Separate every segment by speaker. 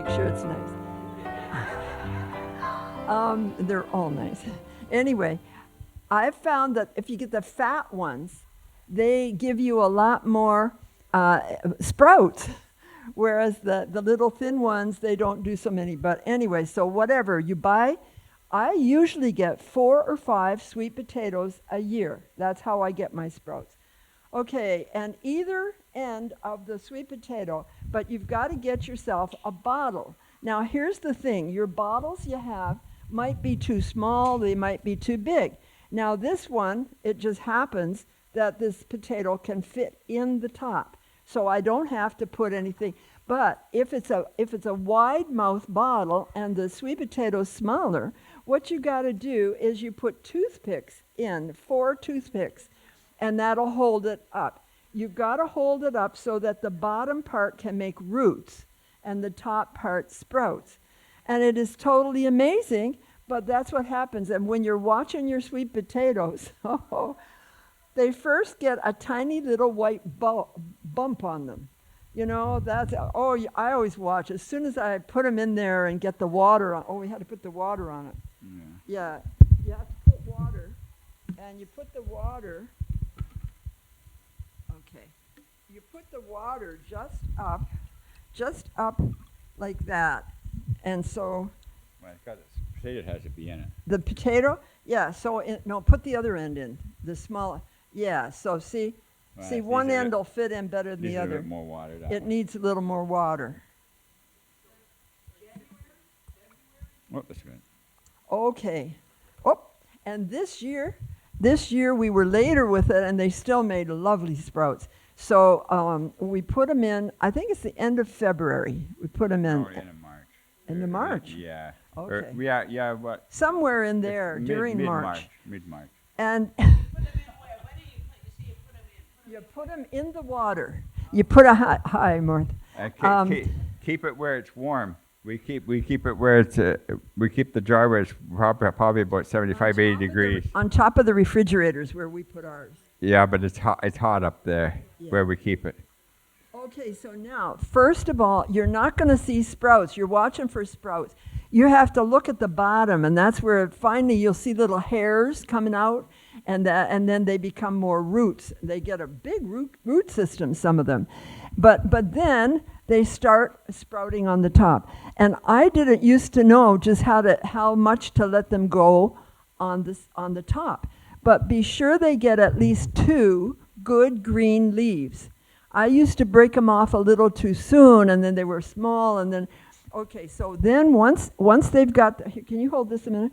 Speaker 1: make sure it's nice. They're all nice. Anyway, I've found that if you get the fat ones, they give you a lot more sprouts, whereas the little thin ones, they don't do so many. But anyway, so whatever you buy, I usually get 4 or 5 sweet potatoes a year. That's how I get my sprouts. Okay, and either end of the sweet potato, but you've got to get yourself a bottle. Now, here's the thing. Your bottles you have might be too small, they might be too big. Now, this one, it just happens that this potato can fit in the top. So I don't have to put anything. But if it's a wide mouth bottle and the sweet potato's smaller, what you got to do is you put toothpicks in, 4 toothpicks, and that'll hold it up. You've got to hold it up so that the bottom part can make roots and the top part sprouts. And it is totally amazing, but that's what happens. And when you're watching your sweet potatoes, they first get a tiny little white bump on them. You know, I always watch. As soon as I put them in there and get the water on, we had to put the water on it. Yeah, you have to put water, and you put the water, okay, you put the water just up like that. And so.
Speaker 2: Well, it's got this potato has to be in it.
Speaker 1: The potato? Yeah, so, put the other end in, the smaller. Yeah, so see, one end will fit in better than the other.
Speaker 2: A little more water.
Speaker 1: It needs a little more water.
Speaker 2: Oh, that's good.
Speaker 1: Okay. Oh, and this year we were later with it, and they still made lovely sprouts. So we put them in, I think it's the end of February. We put them in.
Speaker 2: Oh, end of March.
Speaker 1: End of March?
Speaker 2: Yeah.
Speaker 1: Okay.
Speaker 2: Yeah, what?
Speaker 1: Somewhere in there, during March.
Speaker 2: Mid-March.
Speaker 1: And
Speaker 3: Put them in where? Where do you put them in?
Speaker 1: you put them in the water. You put a hi, Martha.
Speaker 2: Keep it where it's warm. We keep it where it's we keep the jar where it's probably about 75, 80 degrees.
Speaker 1: On top of the refrigerators where we put ours.
Speaker 2: Yeah, but it's hot up there where we keep it.
Speaker 1: Okay, so now, first of all, you're not going to see sprouts. You're watching for sprouts. You have to look at the bottom, and that's where finally you'll see little hairs coming out, and then they become more roots. They get a big root system, some of them. But then they start sprouting on the top. And I didn't used to know just how much to let them go on the top. But be sure they get at least 2 good green leaves. I used to break them off a little too soon, and then they were small, and then, okay, so then once they've got, can you hold this a minute?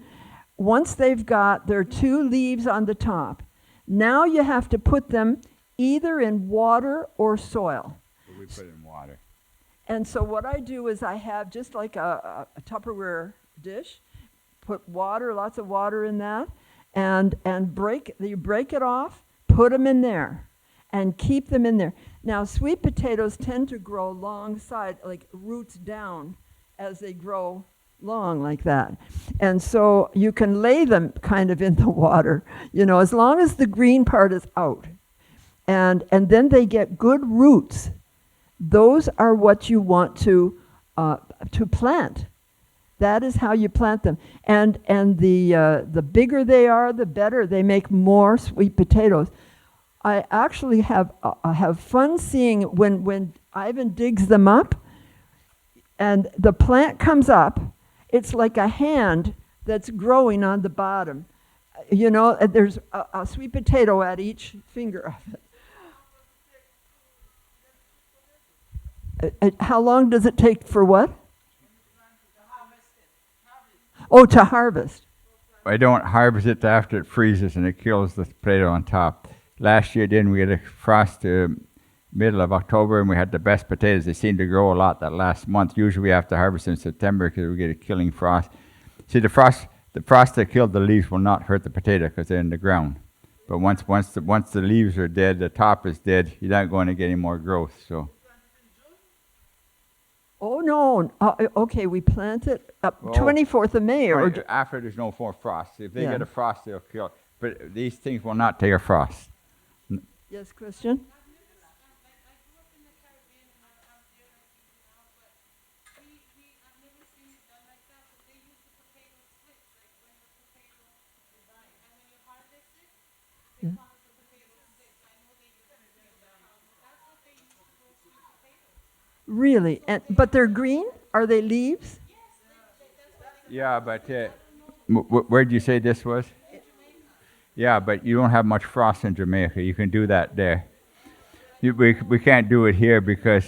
Speaker 1: Once they've got their 2 leaves on the top, now you have to put them either in water or soil.
Speaker 2: We put it in water.
Speaker 1: And so what I do is I have just like a Tupperware dish, put water, lots of water in that, and you break it off, put them in there, and keep them in there. Now, sweet potatoes tend to grow alongside, like roots down as they grow long like that. And so you can lay them kind of in the water, as long as the green part is out. And then they get good roots. Those are what you want to plant. That is how you plant them. And the bigger they are, the better. They make more sweet potatoes. I actually have fun seeing when Ivan digs them up and the plant comes up, it's like a hand that's growing on the bottom. There's a sweet potato at each finger of it. How long does it take for what? Oh, to harvest.
Speaker 2: I don't harvest it after it freezes and it kills the potato on top. Last year, we had a frost middle of October, and we had the best potatoes. They seemed to grow a lot that last month. Usually we have to harvest in September because we get a killing frost. See, the frost that killed the leaves will not hurt the potato because they're in the ground. But once the leaves are dead, the top is dead, you're not going to get any more growth. So.
Speaker 1: Oh, no. Okay, we plant it up 24th of May.
Speaker 2: After there's no more frost. If they get a frost, they'll kill. But these things will not take a frost.
Speaker 1: Yes, Christian?
Speaker 3: I grew up in the Caribbean and out there like you now, but
Speaker 1: Really? But they're green? Are they leaves?
Speaker 2: Yeah, but where did you say this was? Yeah, but you don't have much frost in Jamaica. You can do that there. We can't do it here because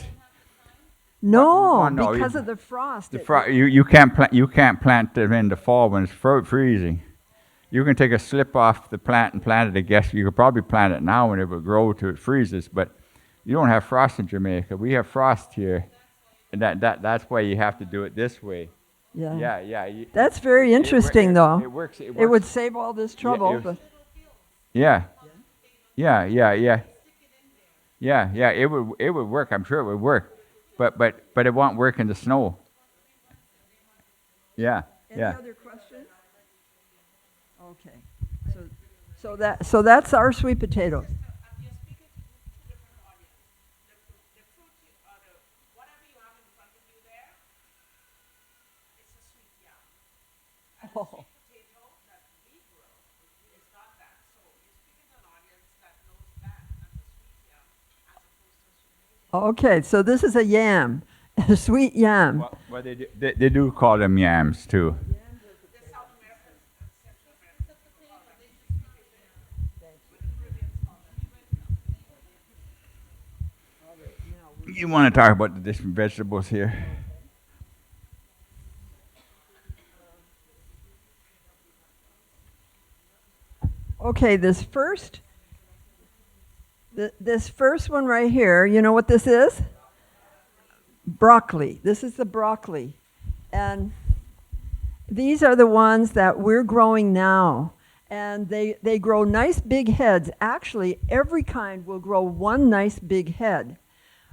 Speaker 1: No,
Speaker 2: no,
Speaker 1: because of the frost.
Speaker 2: you can't plant them in the fall when it's freezing. You can take a slip off the plant and plant it. I guess you could probably plant it now and it will grow till it freezes. But you don't have frost in Jamaica. We have frost here, and that's why you have to do it this way.
Speaker 1: Yeah.
Speaker 2: Yeah.
Speaker 1: That's very interesting, though.
Speaker 2: It works.
Speaker 1: It would save all this trouble.
Speaker 2: it was- Yeah. Yeah. It would work. I'm sure it would work, but it won't work in the snow. Yeah.
Speaker 1: Any other questions? Okay. So that's our sweet potatoes.
Speaker 3: You're speaking to two different audience. The fruit or the whatever you have in front of you there, it's a sweet yam. And the
Speaker 1: Oh.
Speaker 3: sweet potato that we grow is not that. So you're speaking to an audience that knows that as a sweet yam as opposed to a sweet potato.
Speaker 1: Okay, so this is a yam, a sweet yam.
Speaker 2: Well, they do call them yams too.
Speaker 3: The South American and Central American people call them sweet potato. But the Caribbeans call them
Speaker 2: You want to talk about the different vegetables here?
Speaker 1: Okay, this first one right here, you know what this is? Broccoli. This is the broccoli. And these are the ones that we're growing now. And they grow nice big heads. Actually, every kind will grow one nice big head.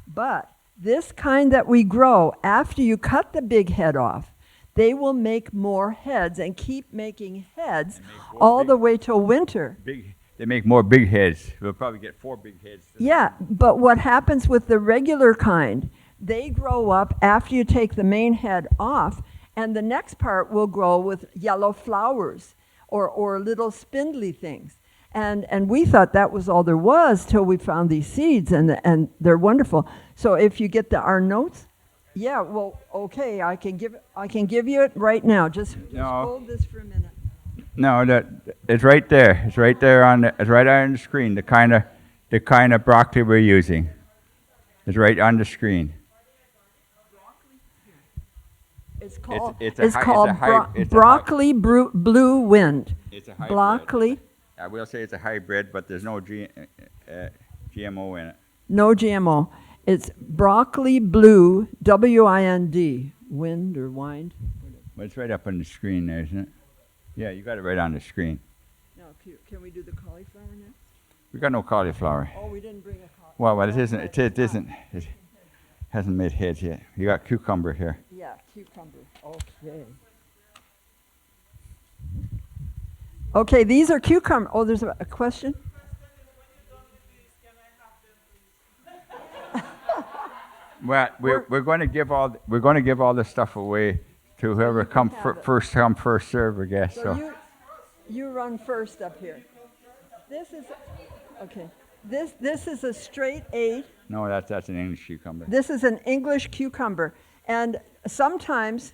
Speaker 1: But this kind that we grow, after you cut the big head off, they will make more heads and keep making heads all the way till winter.
Speaker 2: They make more big heads. We'll probably get 4 big heads.
Speaker 1: Yeah, but what happens with the regular kind, they grow up after you take the main head off, and the next part will grow with yellow flowers or little spindly things. And we thought that was all there was till we found these seeds, and they're wonderful. So if you get our notes, yeah, well, okay, I can give you it right now. Just hold this for a minute.
Speaker 2: No, it's right there. It's right there it's right on the screen. The kind of broccoli we're using. It's right on the screen.
Speaker 1: It's called
Speaker 2: it's a hybrid.
Speaker 1: broccoli blue wind.
Speaker 2: It's a hybrid.
Speaker 1: Broccoli.
Speaker 2: I will say it's a hybrid, but there's no GMO in it.
Speaker 1: No GMO. It's broccoli blue, W-I-N-D, wind or wind.
Speaker 2: But it's right up on the screen there, isn't it? Yeah, you got it right on the screen.
Speaker 1: Now, can we do the cauliflower next?
Speaker 2: We got no cauliflower.
Speaker 1: Oh, we didn't bring a cauliflower.
Speaker 2: Well, it hasn't made heads yet. You got cucumber here.
Speaker 1: Yeah, cucumber. Okay. Okay, these are cucumber. Oh, there's a question?
Speaker 2: Well, we're going to give all this stuff away to whoever first come first serve, I guess. So
Speaker 1: you run first up here. This is okay. This is a straight 8.
Speaker 2: No, that's an English cucumber.
Speaker 1: This is an English cucumber, and sometimes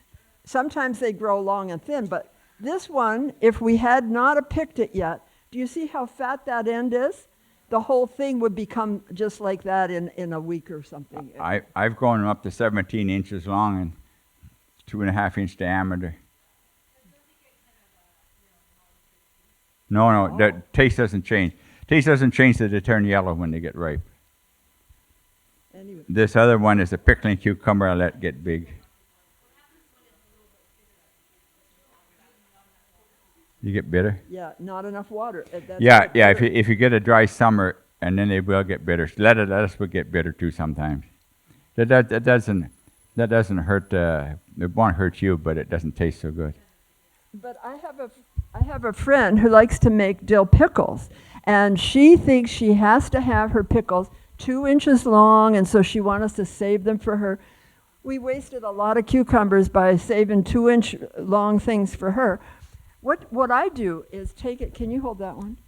Speaker 1: they grow long and thin. But this one, if we had not picked it yet, do you see how fat that end is? The whole thing would become just like that in a week or something.
Speaker 2: I've grown them up to 17 inches long and 2.5 inch diameter. No, the taste doesn't change. Taste doesn't change till they turn yellow when they get ripe.
Speaker 1: Anyway.
Speaker 2: This other one is a pickling cucumber I let get big. You get bitter?
Speaker 1: Yeah, not enough water.
Speaker 2: Yeah. If you get a dry summer, and then they will get bitter. Lettuce will get bitter too sometimes. That doesn't hurt. It won't hurt you, but it doesn't taste so good.
Speaker 1: But I have a friend who likes to make dill pickles, and she thinks she has to have her pickles 2 inches long, and so she wants us to save them for her. We wasted a lot of cucumbers by saving 2-inch long things for her. What I do is take it. Can you hold that one?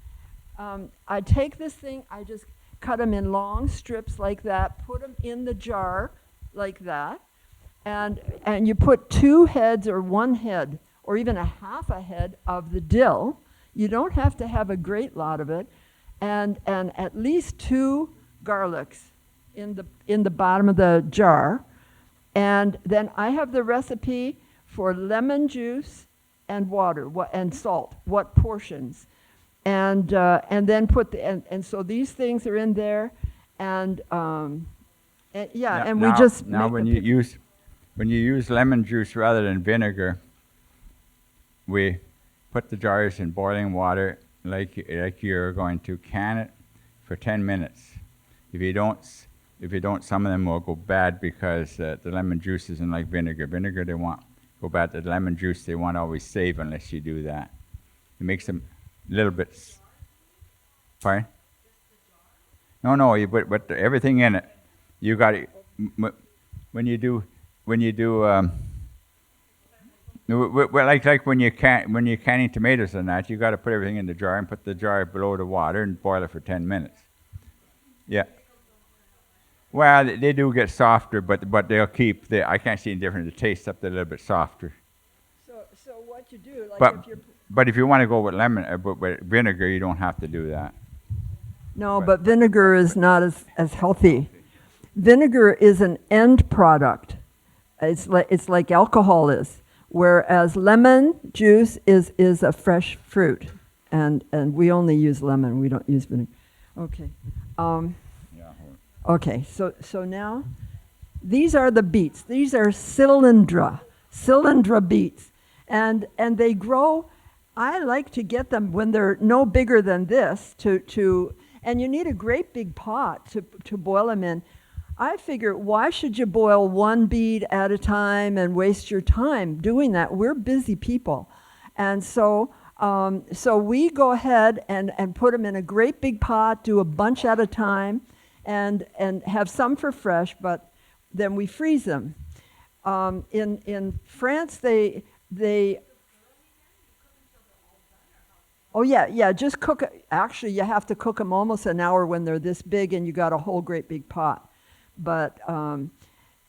Speaker 1: I take this thing. I just cut them in long strips like that. Put them in the jar, like that, and you put 2 heads or 1 head or even a half a head of the dill. You don't have to have a great lot of it, and at least 2 garlics in the bottom of the jar. And then I have the recipe for lemon juice and water, and salt, what portions, and then put and so these things are in there, and yeah, and we just
Speaker 2: now
Speaker 1: make
Speaker 2: when you use lemon juice rather than vinegar, we put the jars in boiling water like you're going to can it for 10 minutes. If you don't, some of them will go bad because the lemon juice isn't like vinegar. Vinegar they want go bad. The lemon juice they want to always save unless you do that. It makes them a little bit. Pardon? No. You put everything in it. You got it. When you do. Like when you're canning tomatoes and that, you got to put everything in the jar and put the jar below the water and boil it for 10 minutes. Yeah. Well, they do get softer, but they'll keep. I can't see any difference. The taste up there a little bit softer.
Speaker 1: So what you do, like
Speaker 2: But if you want to go with with vinegar, you don't have to do that.
Speaker 1: No, but vinegar is not as healthy. Vinegar is an end product. It's like alcohol is, whereas lemon juice is a fresh fruit, and we only use lemon. We don't use vinegar. Okay. Okay. So now, these are the beets. These are cylindra beets, and they grow. I like to get them when they're no bigger than this and you need a great big pot to boil them in. I figure, why should you boil 1 beet at a time and waste your time doing that? We're busy people. And so we go ahead and put them in a great big pot, do a bunch at a time, and have some for fresh, but then we freeze them. In France, they oh yeah, just cook it. Actually, you have to cook them almost an hour when they're this big and you got a whole great big pot. But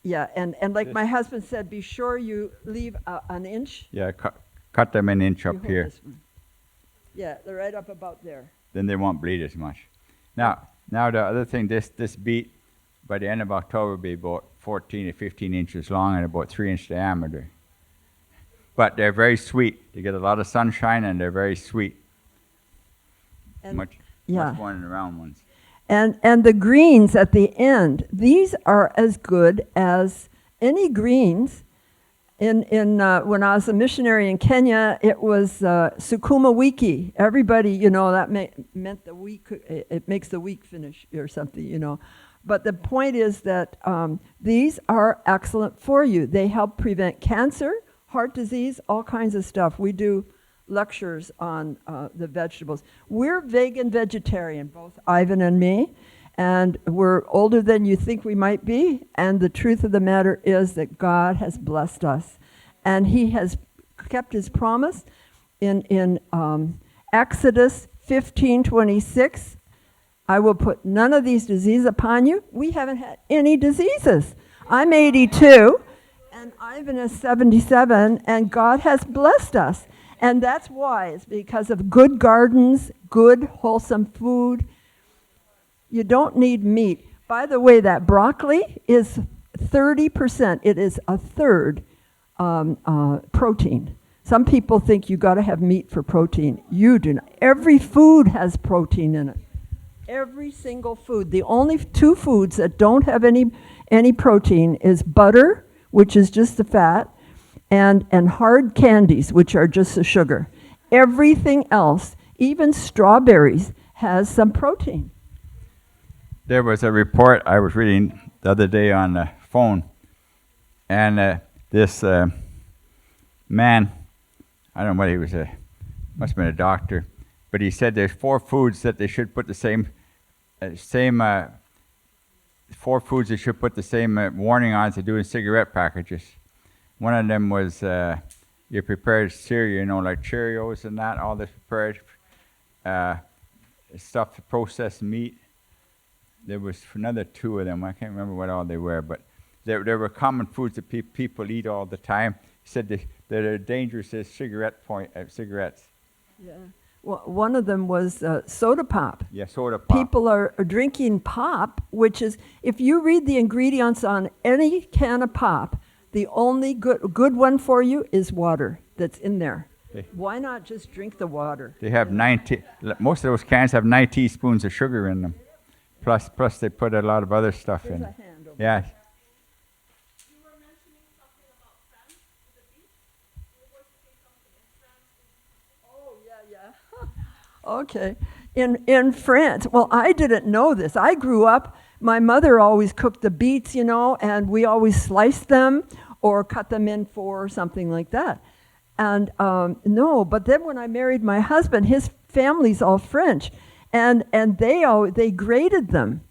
Speaker 1: yeah, and like my husband said, be sure you leave an inch.
Speaker 2: Yeah, cut them an inch up here.
Speaker 1: Yeah, they're right up about there.
Speaker 2: Then they won't bleed as much. Now the other thing, this beet, by the end of October, will be about 14 or 15 inches long and about 3-inch diameter. But they're very sweet. They get a lot of sunshine and they're very sweet.
Speaker 1: And
Speaker 2: much
Speaker 1: yeah.
Speaker 2: more than the round ones.
Speaker 1: And the greens at the end, these are as good as any greens. When I was a missionary in Kenya, it was sukuma wiki. Everybody, that meant the week. It makes the week finish or something, But the point is that these are excellent for you. They help prevent cancer, heart disease, all kinds of stuff. We do lectures on the vegetables. We're vegetarian, both Ivan and me, and we're older than you think we might be. And the truth of the matter is that God has blessed us, and He has kept His promise in Exodus 15:26. I will put none of these diseases upon you. We haven't had any diseases. I'm 82, and Ivan is 77, and God has blessed us. And that's why. It's because of good gardens, good, wholesome food. You don't need meat. By the way, that broccoli is 30%. It is a third protein. Some people think you got to have meat for protein. You do not. Every food has protein in it. Every single food. The only 2 foods that don't have any protein is butter, which is just the fat, and hard candies, which are just the sugar. Everything else, even strawberries, has some protein.
Speaker 2: There was a report I was reading the other day on the phone, and this man, I don't know what he was, must have been a doctor, but he said there's 4 foods that they should put the same 4 foods they should put the same warning on as they do in cigarette packages. One of them was your prepared cereal, like Cheerios and that, all this prepared stuff, processed meat. There was another 2 of them. I can't remember what all they were, but there were common foods that people eat all the time. He said they're dangerous as cigarettes.
Speaker 1: Yeah. Well, one of them was soda pop.
Speaker 2: Yeah, soda pop.
Speaker 1: People are drinking pop, which is, if you read the ingredients on any can of pop, the only good one for you is water that's in there. Why not just drink the water?
Speaker 2: They have most of those cans have 9 teaspoons of sugar in them. Plus they put a lot of other stuff
Speaker 1: There's
Speaker 2: in.
Speaker 1: a hand over
Speaker 2: Yeah.
Speaker 3: You were mentioning something about France with the beach. You were going to say something in France.
Speaker 1: Oh, yeah. Okay. In France, well, I didn't know this. I grew up, my mother always cooked the beets, and we always sliced them or cut them in four or something like that. And no, but then when I married my husband, his family's all French, and they grated them.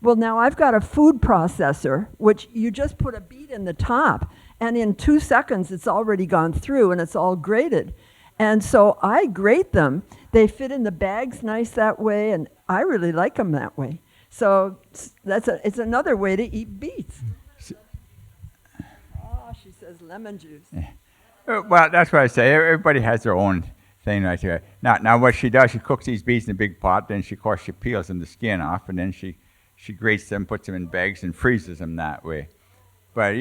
Speaker 1: Well, now I've got a food processor, which you just put a beet in the top, and in 2 seconds it's already gone through and it's all grated. And so I grate them. They fit in the bags nice that way, and I really like them that way. So it's another way to eat beets. Oh, she says lemon juice.
Speaker 2: Yeah. Well, that's what I say. Everybody has their own thing right there. Now what she does, she cooks these beets in a big pot. Then she peels them the skin off, and then she grates them, puts them in bags, and freezes them that way. But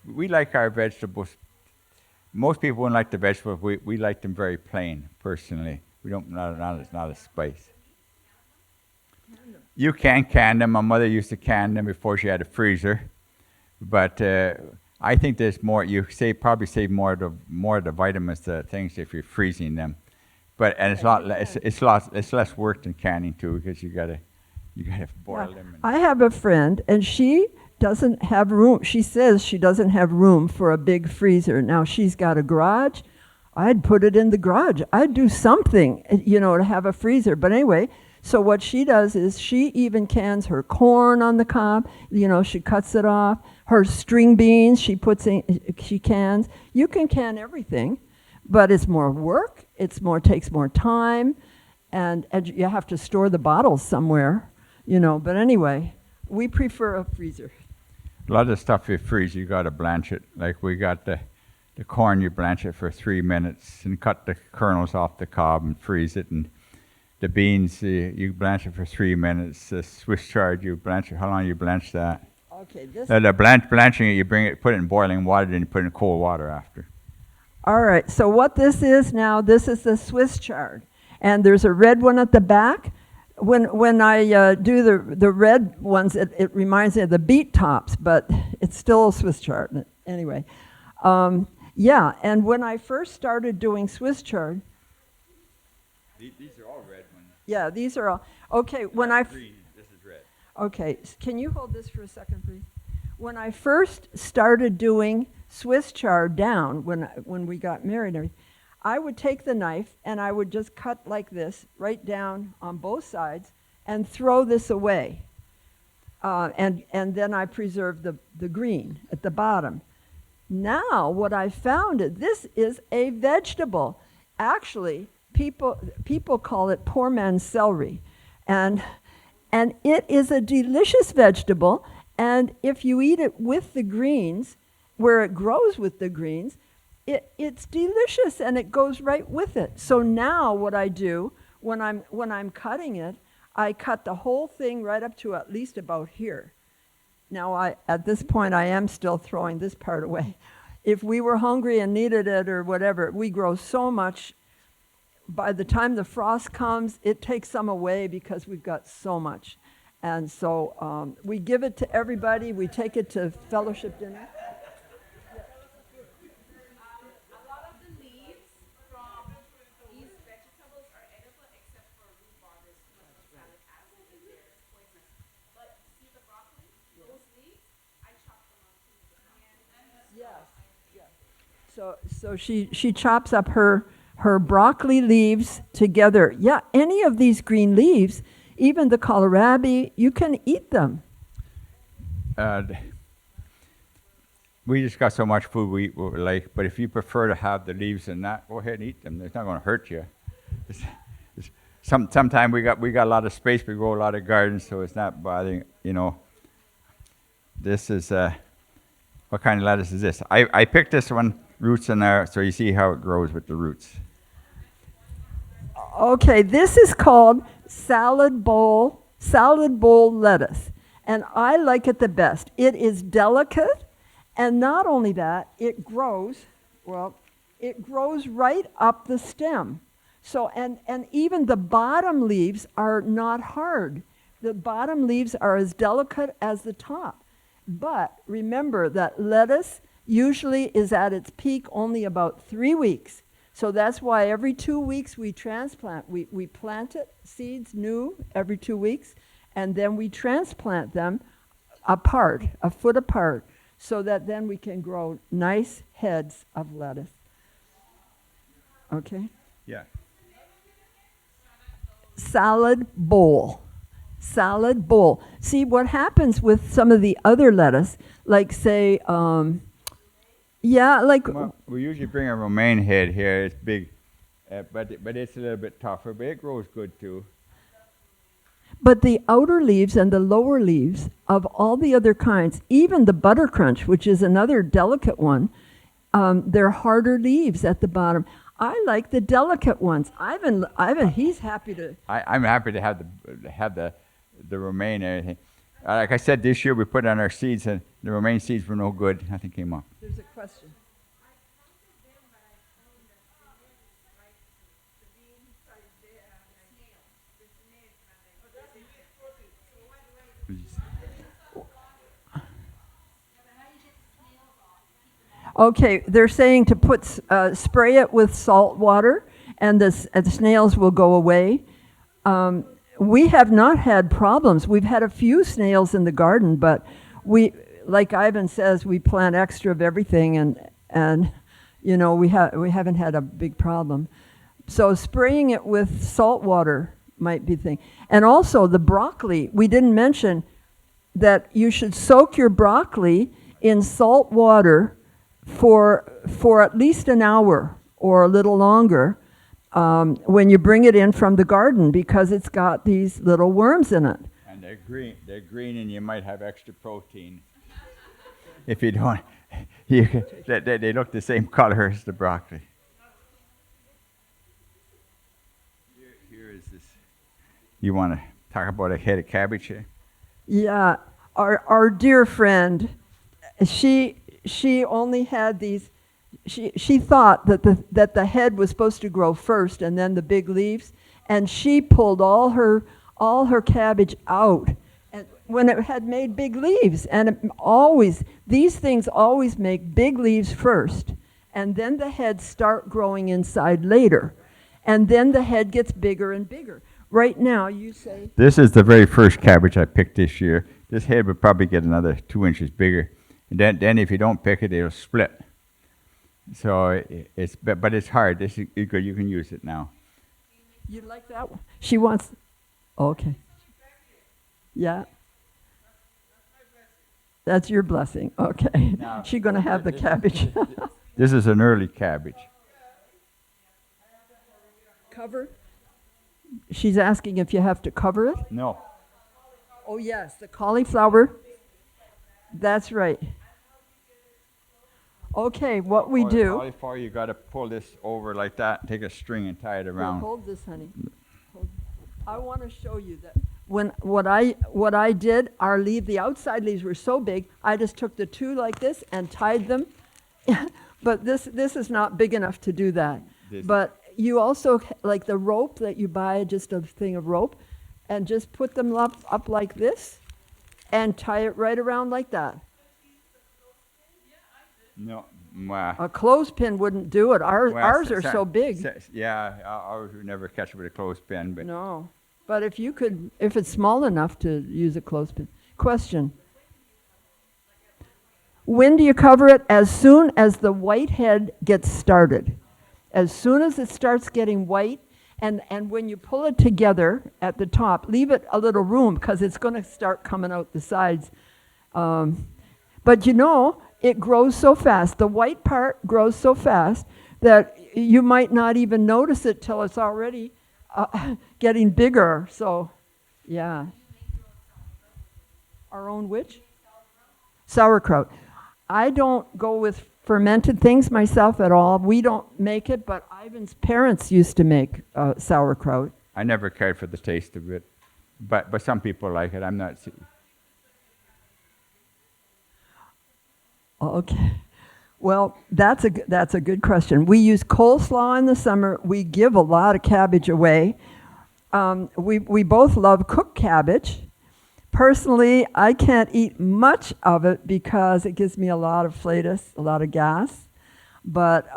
Speaker 2: we like our vegetables. Most people wouldn't like the vegetables. We like them very plain, personally. We don't not a spice. You can can them. My mother used to can them before she had a freezer, but I think there's more. You probably save more of the vitamins, the things, if you're freezing them. And it's less work than canning too, because you gotta boil them.
Speaker 1: I have a friend, and she doesn't have room. She says she doesn't have room for a big freezer. Now she's got a garage. I'd put it in the garage. I'd do something, to have a freezer. But anyway, so what she does is she even cans her corn on the cob. She cuts it off. Her string beans, she cans. You can can everything, but it's more work. Takes more time, and you have to store the bottles somewhere, But anyway, we prefer a freezer.
Speaker 2: A lot of stuff you freeze, you got to blanch it. Like we got the corn, you blanch it for 3 minutes and cut the kernels off the cob and freeze it. And the beans, you blanch it for 3 minutes. The Swiss chard, you blanch it. How long you blanch that?
Speaker 1: Okay,
Speaker 2: blanching it, you put it in boiling water, then you put it in cold water after.
Speaker 1: All right, so what this is now, this is the Swiss chard. And there's a red one at the back. When I do the red ones, it reminds me of the beet tops, but it's still Swiss chard. Anyway, and when I first started doing Swiss chard.
Speaker 2: These are all red ones.
Speaker 1: Yeah, these are all. Okay,
Speaker 2: green, this is red.
Speaker 1: Okay, can you hold this for a second, please? When I first started doing Swiss chard down, when we got married and everything, I would take the knife and I would just cut like this, right down on both sides, and throw this away. And then I preserved the green at the bottom. Now what I found is this is a vegetable. Actually, people call it poor man's celery. And it is a delicious vegetable, and if you eat it with the greens, where it grows with the greens, it's delicious and it goes right with it. So now what I do when I'm cutting it, I cut the whole thing right up to at least about here. Now at this point I am still throwing this part away. If we were hungry and needed it or whatever, we grow so much. By the time the frost comes, it takes some away because we've got so much. And so we give it to everybody. We take it to fellowship dinner.
Speaker 3: A lot of the leaves from these vegetables are edible except for rhubarb. There's too much oxalic acid in there. It's poisonous. But see the broccoli? Those leaves, I chop them up too.
Speaker 1: Yes. So she chops up her broccoli leaves together. Yeah, any of these green leaves, even the kohlrabi, you can eat them.
Speaker 2: We just got so much food we eat what we like, but if you prefer to have the leaves and that, go ahead and eat them. It's not going to hurt you. Sometimes we got a lot of space. We grow a lot of gardens, so it's not bothering. This is what kind of lettuce is this? I picked this one, roots in there, so you see how it grows with the roots.
Speaker 1: Okay, this is called salad bowl lettuce, and I like it the best. It is delicate, and not only that, it grows right up the stem. So and even the bottom leaves are not hard. The bottom leaves are as delicate as the top. But remember that lettuce usually is at its peak only about 3 weeks. So that's why every 2 weeks we transplant. We plant it, seeds new, every 2 weeks, and then we transplant them apart, a foot apart, so that then we can grow nice heads of lettuce. Okay?
Speaker 2: Yeah.
Speaker 1: Salad bowl. Salad bowl. See, what happens with some of the other lettuce, like say,
Speaker 2: Well, we usually bring a romaine head here. It's big, but it's a little bit tougher, but it grows good too.
Speaker 1: but the outer leaves and the lower leaves of all the other kinds, even the butter crunch, which is another delicate one, they're harder leaves at the bottom. I like the delicate ones. Ivan, he's happy to.
Speaker 2: I'm happy to have the romaine and everything. Like I said, this year we put on our seeds, and the romaine seeds were no good. Nothing came up.
Speaker 1: There's a question. Okay, they're saying to spray it with salt water, and the snails will go away. We have not had problems. We've had a few snails in the garden, but like Ivan says, we plant extra of everything, and we haven't had a big problem. So spraying it with salt water might be the thing. And also the broccoli, we didn't mention that you should soak your broccoli in salt water for at least an hour or a little longer when you bring it in from the garden, because it's got these little worms in it.
Speaker 2: And they're green, and you might have extra protein. If you don't, they look the same color as the broccoli. Here is this. You want to talk about a head of cabbage here?
Speaker 1: Yeah, our dear friend, she only had these. She thought that the head was supposed to grow first and then the big leaves, and she pulled all her cabbage out, and when it had made big leaves, and these things always make big leaves first, and then the heads start growing inside later, and then the head gets bigger and bigger. Right now, you say
Speaker 2: this is the very first cabbage I picked this year. This head would probably get another 2 inches bigger, and then if you don't pick it, it'll split. So but it's hard. This is good. You can use it now.
Speaker 1: You like that one? She wants. Okay. Yeah. That's your blessing. Okay.
Speaker 2: Now,
Speaker 1: She's going to have the cabbage.
Speaker 2: This is an early cabbage.
Speaker 1: Cover? She's asking if you have to cover it?
Speaker 2: No.
Speaker 1: Oh, yes, the cauliflower. That's right. Okay, what we do.
Speaker 2: Cauliflower, you got to pull this over like that, and take a string and tie it around.
Speaker 1: Hold this, honey. I want to show you that what I did. The outside leaves were so big. I just took the two like this and tied them. But this is not big enough to do that. But you also like the rope that you buy, just a thing of rope, and just put them up like this, and tie it right around like that.
Speaker 2: No.
Speaker 1: A clothespin wouldn't do it. Ours are so big.
Speaker 2: Yeah, ours would never catch it with a clothespin. But
Speaker 1: no. But if it's small enough to use a clothespin. Question. When do you cover it? As soon as the white head gets started. As soon as it starts getting white, and when you pull it together at the top, leave it a little room, because it's going to start coming out the sides. But it grows so fast. The white part grows so fast that you might not even notice it till it's already getting bigger. So, yeah. Our own which? sauerkraut. I don't go with fermented things myself at all. We don't make it, but Ivan's parents used to make sauerkraut.
Speaker 2: I never cared for the taste of it, but some people like it. I'm not.
Speaker 1: Okay. Well, that's a good question. We use coleslaw in the summer. We give a lot of cabbage away. We both love cooked cabbage. Personally, I can't eat much of it because it gives me a lot of flatus, a lot of gas. But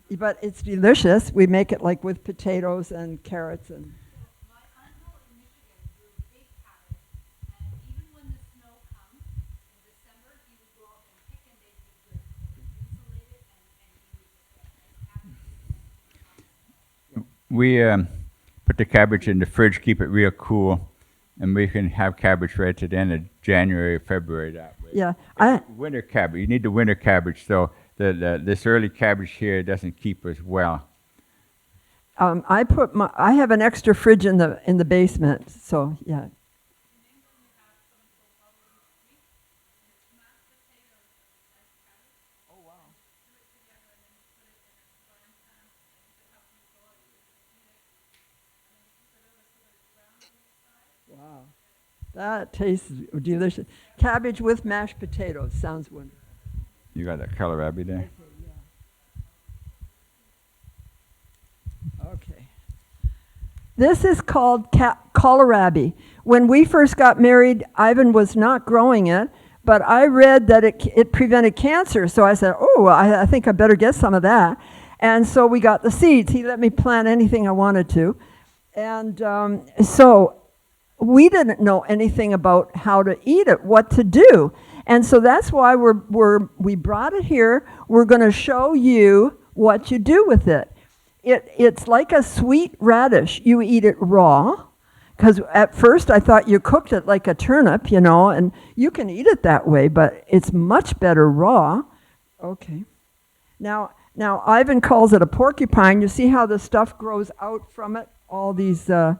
Speaker 1: it's delicious. We make it like with potatoes and carrots and.
Speaker 3: My uncle in Michigan grew big cabbage, and even when the snow comes in December, he would go out and pick and bake it good. It was insulated, and he would just get cabbage.
Speaker 2: We put the cabbage in the fridge, keep it real cool, and we can have cabbage right to the end of January, February that way.
Speaker 1: Yeah,
Speaker 2: Winter cabbage. You need the winter cabbage, so this early cabbage here doesn't keep as well.
Speaker 1: I have an extra fridge in the basement, so yeah. Wow, that tastes delicious. Cabbage with mashed potatoes sounds wonderful.
Speaker 2: You got that color, Abby, there?
Speaker 1: Okay. This is called kohlrabi. When we first got married, Ivan was not growing it, but I read that it prevented cancer. So I said, oh, I think I better get some of that. And so we got the seeds. He let me plant anything I wanted to. And so we didn't know anything about how to eat it, what to do. And so that's why we brought it here. We're going to show you what you do with it. It's like a sweet radish. You eat it raw, because at first I thought you cooked it like a turnip, and you can eat it that way, but it's much better raw. Okay. Now Ivan calls it a porcupine. You see how the stuff grows out from it? All these, the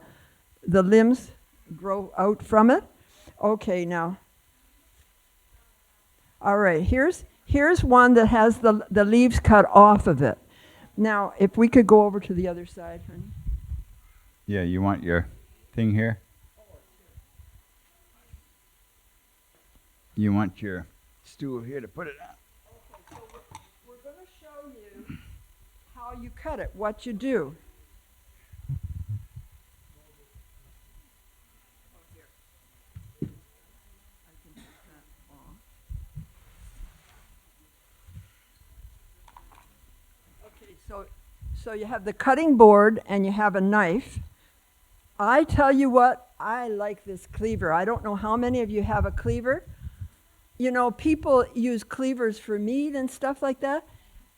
Speaker 1: limbs grow out from it? Okay, now. All right, here's one that has the leaves cut off of it. Now, if we could go over to the other side, honey.
Speaker 2: Yeah, you want your thing here? You want your stool here to put it on?
Speaker 1: Okay, so we're going to show you how you cut it, what you do. So you have the cutting board and you have a knife. I tell you what, I like this cleaver. I don't know how many of you have a cleaver. People use cleavers for meat and stuff like that.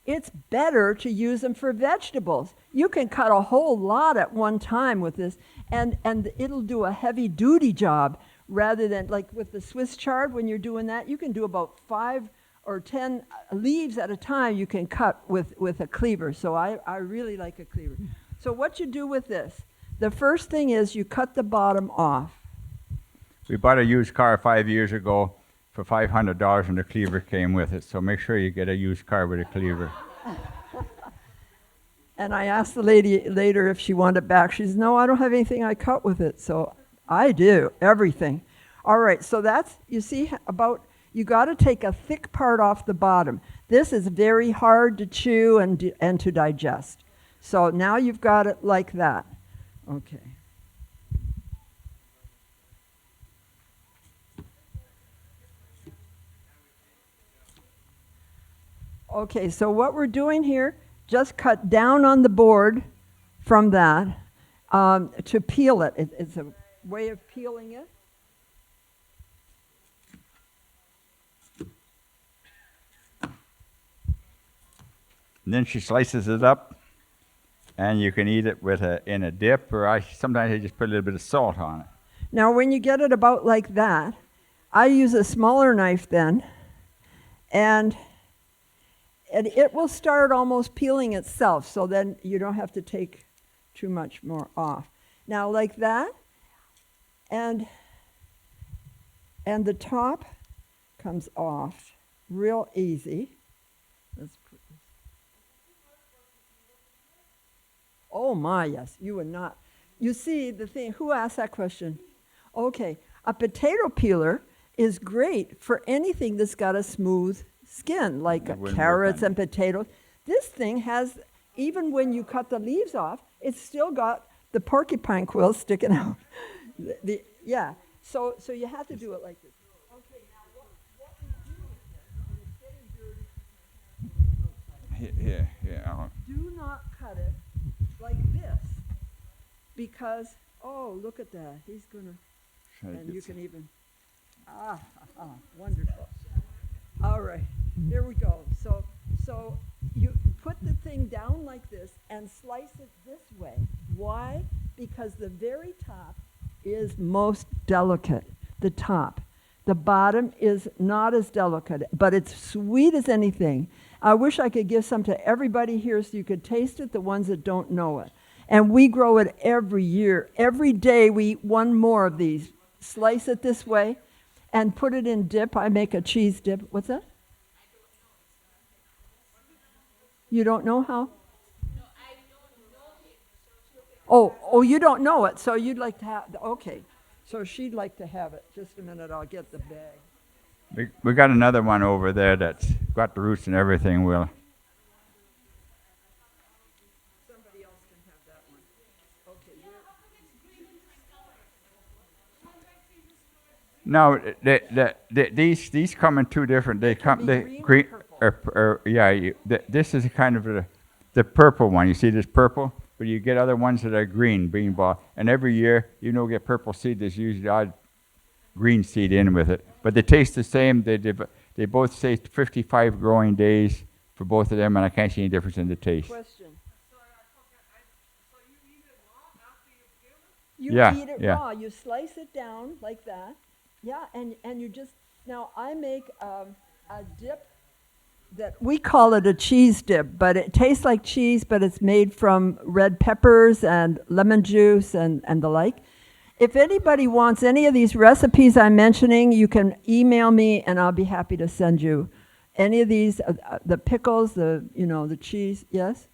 Speaker 1: It's better to use them for vegetables. You can cut a whole lot at one time with this, and it'll do a heavy-duty job rather than, like with the Swiss chard, when you're doing that, you can do about 5 or 10 leaves at a time you can cut with a cleaver. So I really like a cleaver. So what you do with this, the first thing is you cut the bottom off.
Speaker 2: We bought a used car 5 years ago for $500 and the cleaver came with it. So make sure you get a used car with a cleaver.
Speaker 1: And I asked the lady later if she wanted it back. She says, no, I don't have anything I cut with it. So I do, everything. All right, so that's, you see, you got to take a thick part off the bottom. This is very hard to chew and to digest. So now you've got it like that. Okay. Okay, so what we're doing here, just cut down on the board from that to peel it. It's a way of peeling it.
Speaker 2: And then she slices it up, and you can eat it in a dip, or sometimes I just put a little bit of salt on it.
Speaker 1: Now, when you get it about like that, I use a smaller knife then, and it will start almost peeling itself, so then you don't have to take too much more off. Now, like that, and the top comes off real easy. Let's put this. Oh my, yes, you would not. You see, the thing, who asked that question? Okay, a potato peeler is great for anything that's got a smooth skin, like
Speaker 2: It wouldn't work
Speaker 1: carrots
Speaker 2: on
Speaker 1: and potatoes. This thing has, even when you cut the leaves off, it's still got the porcupine quills sticking out. Yeah, so you have to do it like this. Okay, now what we do with this, and it's getting dirty.
Speaker 2: Yeah.
Speaker 1: Do not cut it like this, because, oh, look at that. He's gonna, and you can even, wonderful. All right, here we go. So you put the thing down like this and slice it this way. Why? Because the very top is most delicate, the top. The bottom is not as delicate, but it's sweet as anything. I wish I could give some to everybody here so you could taste it, the ones that don't know it. And we grow it every year. Every day we eat one more of these. Slice it this way and put it in dip. I make a cheese dip. What's that? You don't know how? Oh, you don't know it, so you'd like to have, okay. So she'd like to have it. Just a minute, I'll get the bag.
Speaker 2: We got another one over there that's got the roots and everything. Will.
Speaker 1: Somebody else can have that one. Okay,
Speaker 2: No, these come in two different. They come
Speaker 1: be green or purple?
Speaker 2: This is kind of the purple one. You see this purple, but you get other ones that are green being bought. And every year, get purple seed. There's usually odd green seed in with it, but they taste the same. They both say 55 growing days for both of them, and I can't see any difference in the taste.
Speaker 1: question.
Speaker 3: So you eat it raw after you peel it?
Speaker 1: You eat it
Speaker 2: Yeah.
Speaker 1: raw. You slice it down like that. Yeah, and you just, now I make a dip that we call it a cheese dip, but it tastes like cheese, but it's made from red peppers and lemon juice and the like. If anybody wants any of these recipes I'm mentioning, you can email me and I'll be happy to send you any of these, the pickles, the cheese, yes?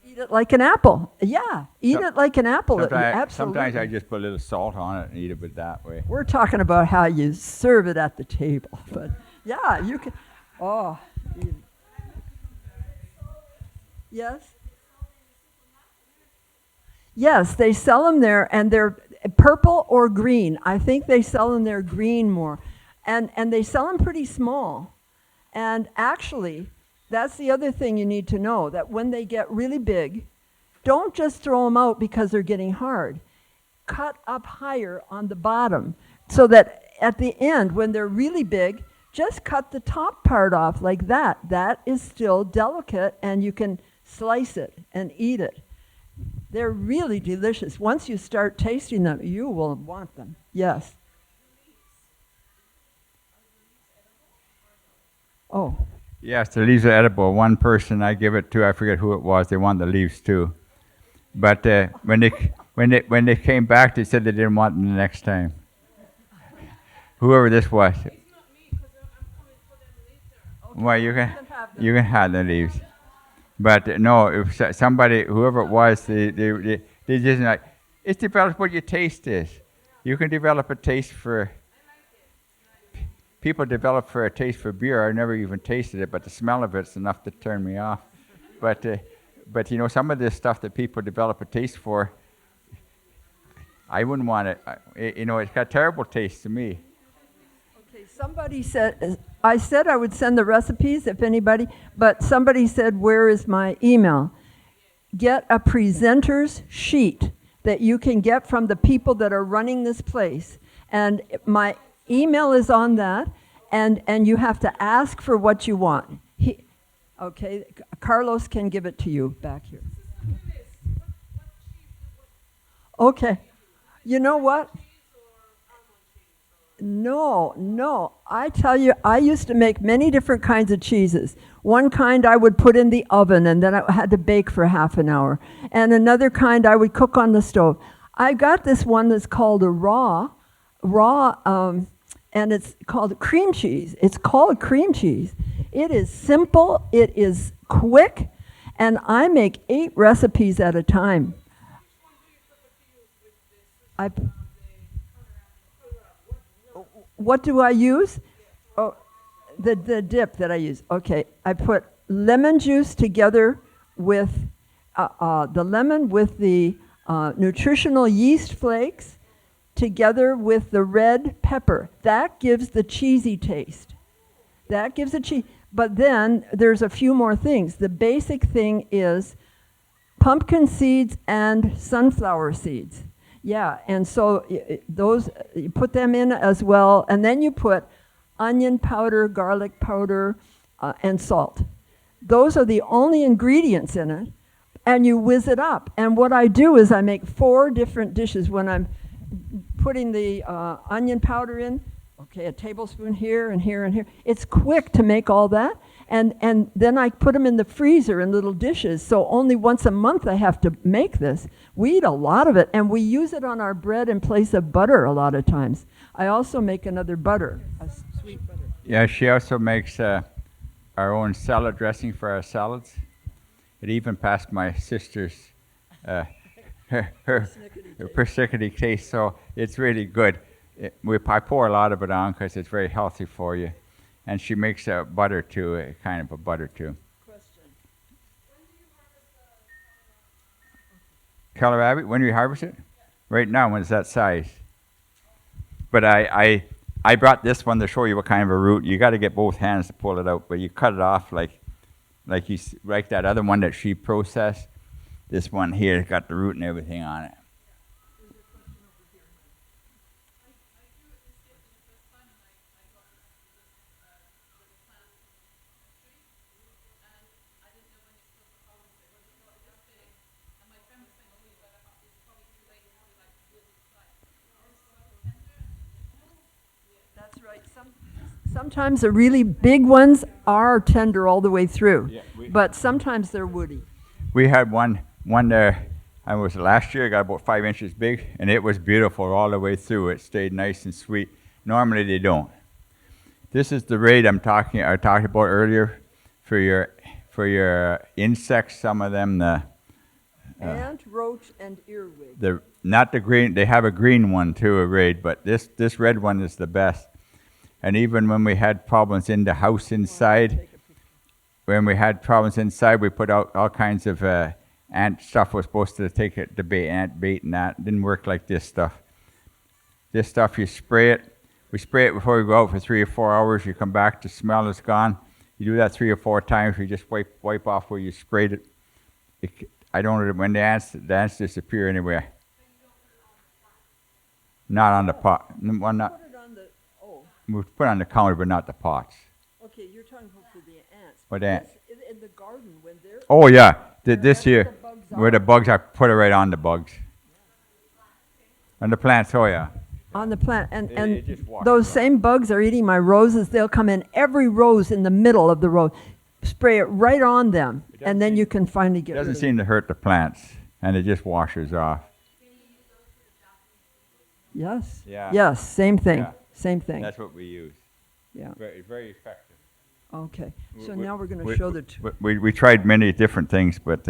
Speaker 1: Eat it like an apple. Yeah, eat it like an apple. Absolutely.
Speaker 2: Sometimes I just put a little salt on it and eat it that way.
Speaker 1: We're talking about how you serve it at the table, but yeah, you can. Oh, yes. Yes, they sell them there, and they're purple or green. I think they sell them there green more, and they sell them pretty small. And actually, that's the other thing you need to know, that when they get really big, don't just throw them out because they're getting hard. Cut up higher on the bottom so that at the end, when they're really big, just cut the top part off like that. That is still delicate, and you can slice it and eat it. They're really delicious. Once you start tasting them, you will want them. Yes. Oh.
Speaker 2: Yes, the leaves are edible. One person I give it to, I forget who it was. They wanted the leaves too, but when they came back, they said they didn't want them the next time. Whoever this was.
Speaker 3: It's not me, because I'm coming for them later.
Speaker 2: Well, you can have the leaves, but no, if somebody, whoever it was, they just like, it's developed what your taste is. You can develop a taste for. People develop for a taste for beer. I never even tasted it, but the smell of it's enough to turn me off. But some of this stuff that people develop a taste for, I wouldn't want it. It's got terrible taste to me.
Speaker 1: Okay, somebody said, I said I would send the recipes if anybody, but somebody said, where is my email? Get a presenter's sheet that you can get from the people that are running this place. And my email is on that, and you have to ask for what you want. Okay, Carlos can give it to you back here. Okay, you know what? No, I tell you, I used to make many different kinds of cheeses. One kind I would put in the oven, and then I had to bake for half an hour. And another kind I would cook on the stove. I got this one that's called a raw, and it's called cream cheese. It's called cream cheese. It is simple, it is quick, and I make 8 recipes at a time. I, what do I use? Oh, the dip that I use. Okay, I put lemon juice together with the lemon with the nutritional yeast flakes together with the red pepper. That gives the cheesy taste. That gives a cheese. But then there's a few more things. The basic thing is pumpkin seeds and sunflower seeds. Yeah, and so those, you put them in as well, and then you put onion powder, garlic powder, and salt. Those are the only ingredients in it, and you whiz it up. And what I do is I make 4 different dishes when I'm putting the onion powder in. Okay, a tablespoon here and here and here. It's quick to make all that. And then I put them in the freezer in little dishes. So only once a month I have to make this. We eat a lot of it, and we use it on our bread in place of butter a lot of times. I also make another butter, a sweet butter.
Speaker 2: Yeah, she also makes our own salad dressing for our salads. It even passed my sister's her persnickety taste, so it's really good. I pour a lot of it on because it's very healthy for you. And she makes a butter too, a kind of a butter too.
Speaker 1: Question.
Speaker 2: Kohlrabi, when do you harvest it? Right now, when it's that size. But I brought this one to show you what kind of a root. You got to get both hands to pull it out, but you cut it off like that other one that she processed. This one here has got the root and everything on it.
Speaker 1: That's right. Sometimes the really big ones are tender all the way through,
Speaker 2: Yeah,
Speaker 1: but sometimes they're woody.
Speaker 2: We had one there. I was last year. It got about 5 inches big, and it was beautiful all the way through. It stayed nice and sweet. Normally they don't. This is the raid I talked about earlier for your insects. Some of them
Speaker 1: Ant, roach, and earwig.
Speaker 2: not the green. They have a green one too, a raid, but this red one is the best. And even when we had problems in the house inside, we put out all kinds of ant stuff. Was supposed to take it to bait, ant bait, and that didn't work like this stuff. This stuff, you spray it. We spray it before we go out for 3 or 4 hours. You come back, the smell is gone. You do that 3 or 4 times. You just wipe off where you sprayed it. I don't know when the ants disappear anywhere. Not on the pot. Well, not.
Speaker 1: Put it on the,
Speaker 2: We put it on the counter, but not the pots.
Speaker 1: okay, you're talking about for the ants.
Speaker 2: What ant?
Speaker 1: In the garden when they're...
Speaker 2: Oh yeah, this
Speaker 1: That's
Speaker 2: here,
Speaker 1: where the bugs
Speaker 2: where
Speaker 1: are.
Speaker 2: the bugs are, put it right on the bugs. On the plants, oh yeah.
Speaker 1: On the plant,
Speaker 2: It just
Speaker 1: and
Speaker 2: walks
Speaker 1: those
Speaker 2: off.
Speaker 1: same bugs are eating my roses. They'll come in every rose in the middle of the rose, spray it right on them, and then you can finally
Speaker 2: It
Speaker 1: get
Speaker 2: doesn't
Speaker 1: rid of
Speaker 2: seem to hurt the plants, and it just washes off.
Speaker 1: Yes.
Speaker 2: Yeah.
Speaker 1: Yes. Same thing.
Speaker 2: Yeah.
Speaker 1: Same thing.
Speaker 2: That's what we use.
Speaker 1: Yeah.
Speaker 2: Very effective.
Speaker 1: Okay. So
Speaker 2: We-
Speaker 1: now we're going
Speaker 2: we-
Speaker 1: to show the.
Speaker 2: We tried many different things, but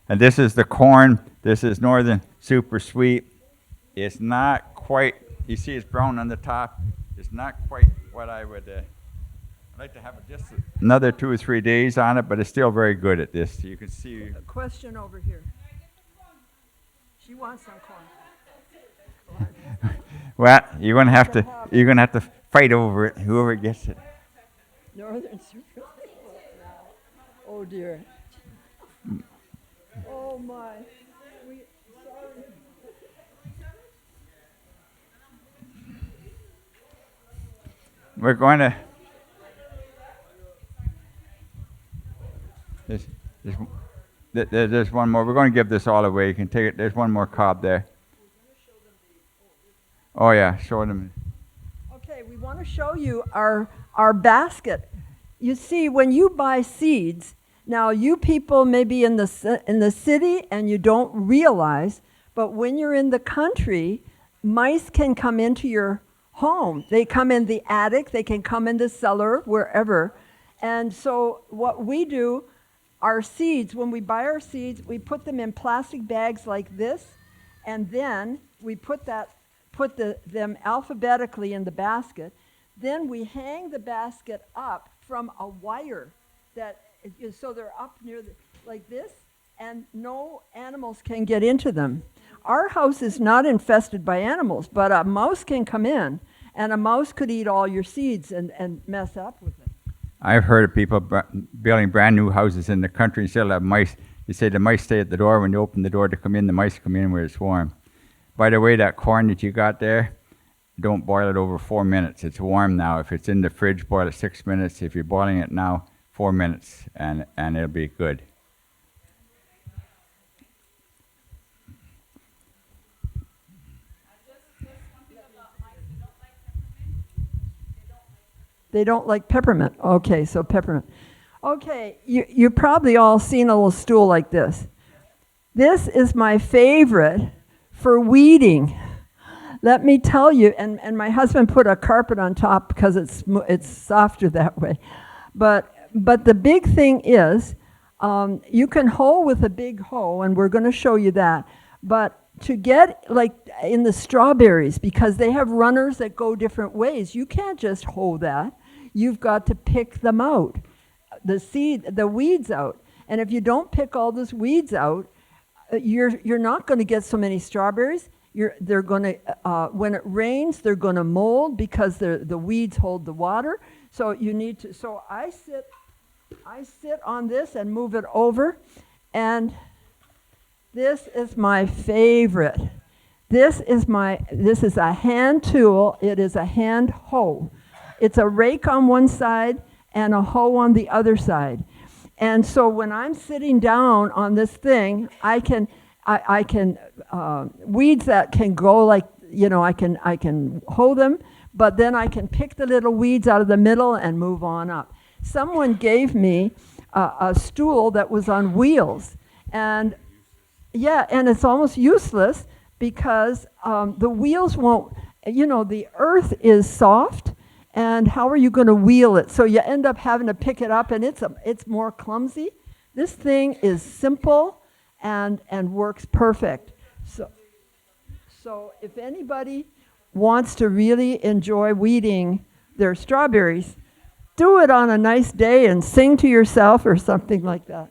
Speaker 2: and this is the corn. This is Northern Super Sweet. It's not quite. You see, it's brown on the top. It's not quite what I would. I'd like to have it just another 2 or 3 days on it, but it's still very good at this. You can see.
Speaker 1: A question over here. She wants some corn.
Speaker 2: Well, you're gonna have to fight over it. Whoever gets it.
Speaker 1: Northern Super. Oh dear. Oh my. Sorry.
Speaker 2: We're going to. There's one more. We're going to give this all away. You can take it. There's one more cob there. Oh yeah, show them.
Speaker 1: Okay, we want to show you our basket. You see, when you buy seeds, now you people may be in the city and you don't realize, But when you're in the country, mice can come into your home. They come in the attic, they can come in the cellar, wherever. And so what we do, our seeds, when we buy our seeds, we put them in plastic bags like this, and then we put them alphabetically in the basket. Then we hang the basket up from a wire so they're up near like this, and no animals can get into them. Our house is not infested by animals, but a mouse can come in, and a mouse could eat all your seeds and mess up with it.
Speaker 2: I've heard of people building brand new houses in the country and still have mice. They say the mice stay at the door. When you open the door to come in, the mice come in where it's warm. By the way, that corn that you got there, don't boil it over 4 minutes. It's warm now. If it's in the fridge, boil it 6 minutes. If you're boiling it now, 4 minutes, and it'll be good.
Speaker 1: They don't like peppermint. Okay, so peppermint. Okay, you've probably all seen a little stool like this. This is my favorite for weeding. Let me tell you, and my husband put a carpet on top because it's softer that way. But the big thing is, you can hoe with a big hoe, and we're going to show you that. But to get, like in the strawberries, because they have runners that go different ways, you can't just hoe that. You've got to pick them out, the weeds out. And if you don't pick all those weeds out, you're not going to get so many strawberries. They're going to, when it rains, they're going to mold because the weeds hold the water. So you need to. So I sit on this and move it over, and this is my favorite. This is a hand tool. It is a hand hoe. It's a rake on one side and a hoe on the other side. And so when I'm sitting down on this thing, I can weeds that can go like, I can hoe them, but then I can pick the little weeds out of the middle and move on up. Someone gave me a stool that was on wheels, and it's almost useless because the wheels won't, the earth is soft, and how are you going to wheel it? So you end up having to pick it up, and it's more clumsy. This thing is simple and works perfect. So if anybody wants to really enjoy weeding their strawberries, do it on a nice day and sing to yourself or something like that.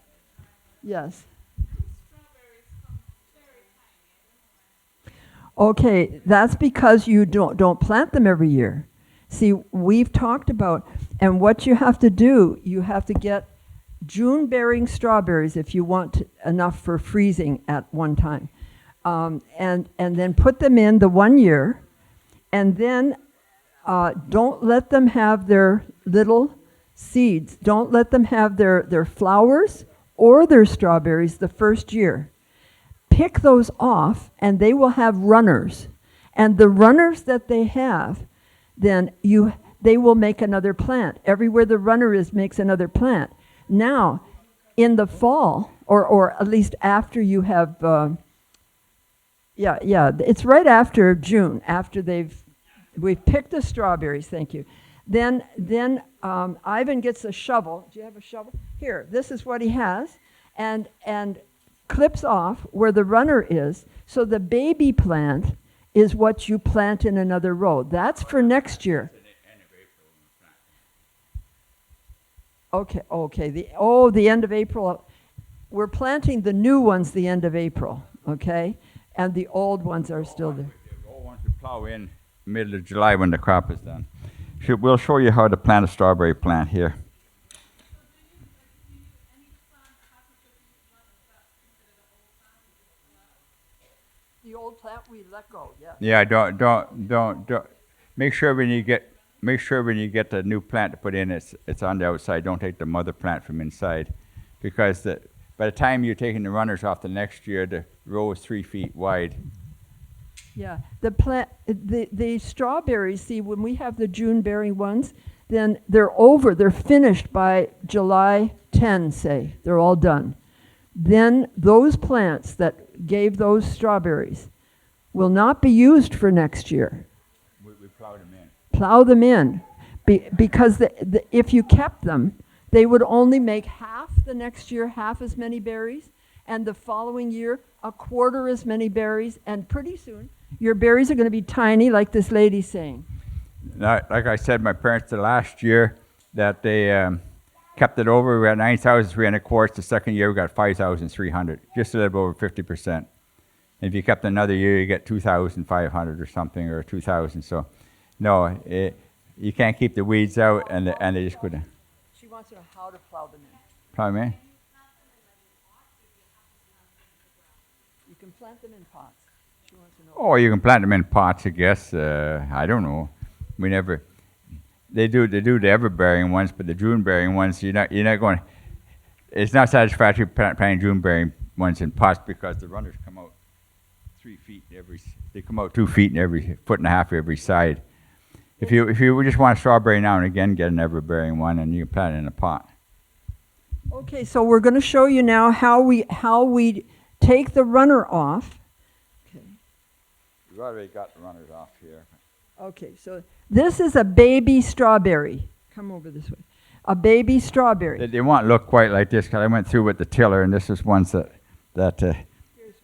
Speaker 1: Yes. Okay, that's because you don't plant them every year. See, we've talked about, and what you have to do, you have to get June-bearing strawberries if you want enough for freezing at one time. And then put them in the 1 year, and then don't let them have their little seeds. Don't let them have their flowers or their strawberries the first year. Pick those off, and they will have runners. And the runners that they have, then they will make another plant. Everywhere the runner is makes another plant. Now, in the fall, or at least after you have, it's right after June, after we've picked the strawberries, thank you. Then Ivan gets a shovel. Do you have a shovel? Here, this is what he has, and clips off where the runner is, so the baby plant is what you plant in another row. That's for next year. Okay. The end of April. We're planting the new ones the end of April, okay? And the old ones are still there.
Speaker 2: The old ones we plow in middle of July when the crop is done. We'll show you how to plant a strawberry plant here.
Speaker 1: The old plant we let go, yeah.
Speaker 2: Yeah, don't. Make sure when you get the new plant to put in, it's on the outside. Don't take the mother plant from inside, because by the time you're taking the runners off the next year, the row is 3 feet wide.
Speaker 1: Yeah, the strawberries. See, when we have the June-bearing ones, then they're finished by July 10. Say they're all done. Then those plants that gave those strawberries will not be used for next year.
Speaker 2: We plowed them in.
Speaker 1: Plow them in. Because if you kept them, they would only make half the next year, half as many berries, and the following year, a quarter as many berries, and pretty soon, your berries are going to be tiny, like this lady's saying.
Speaker 2: Like I said, my parents the last year that they kept it over, we got 9,300 quarts. The second year we got 5,300, just a little over 50%. If you kept another year, you get 2,500 or something, or 2,000. So, no, you can't keep the weeds out, and they just couldn't.
Speaker 1: She wants to know how to plow them in.
Speaker 2: Plow them in?
Speaker 1: You can plant them in pots. She wants to know.
Speaker 2: Oh, you can plant them in pots, I guess. I don't know. We never. They do the ever-bearing ones, but the June-bearing ones, you're not going. It's not satisfactory planting June-bearing ones in pots because the runners come out 3 feet they come out 2 feet in every foot and a half every side. If you just want a strawberry now and again, get an ever-bearing one, and you can plant it in a pot.
Speaker 1: Okay, so we're going to show you now how we take the runner off. Okay.
Speaker 2: We've already got the runners off here.
Speaker 1: Okay, so this is a baby strawberry. Come over this way. A baby strawberry.
Speaker 2: They won't look quite like this because I went through with the tiller, and this is ones that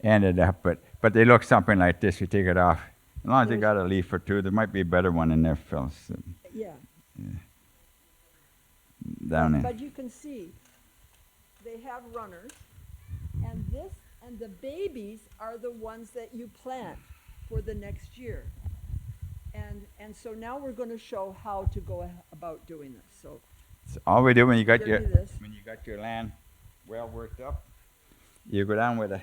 Speaker 2: ended up, but they look something like this. You take it off. As long as they got a leaf or two, there might be a better one in there, Phil.
Speaker 1: Yeah.
Speaker 2: Down there.
Speaker 1: But you can see they have runners, and the babies are the ones that you plant for the next year. And so now we're going to show how to go about doing this. So
Speaker 2: all we do when you got
Speaker 1: give me this.
Speaker 2: your land well worked up, you go down with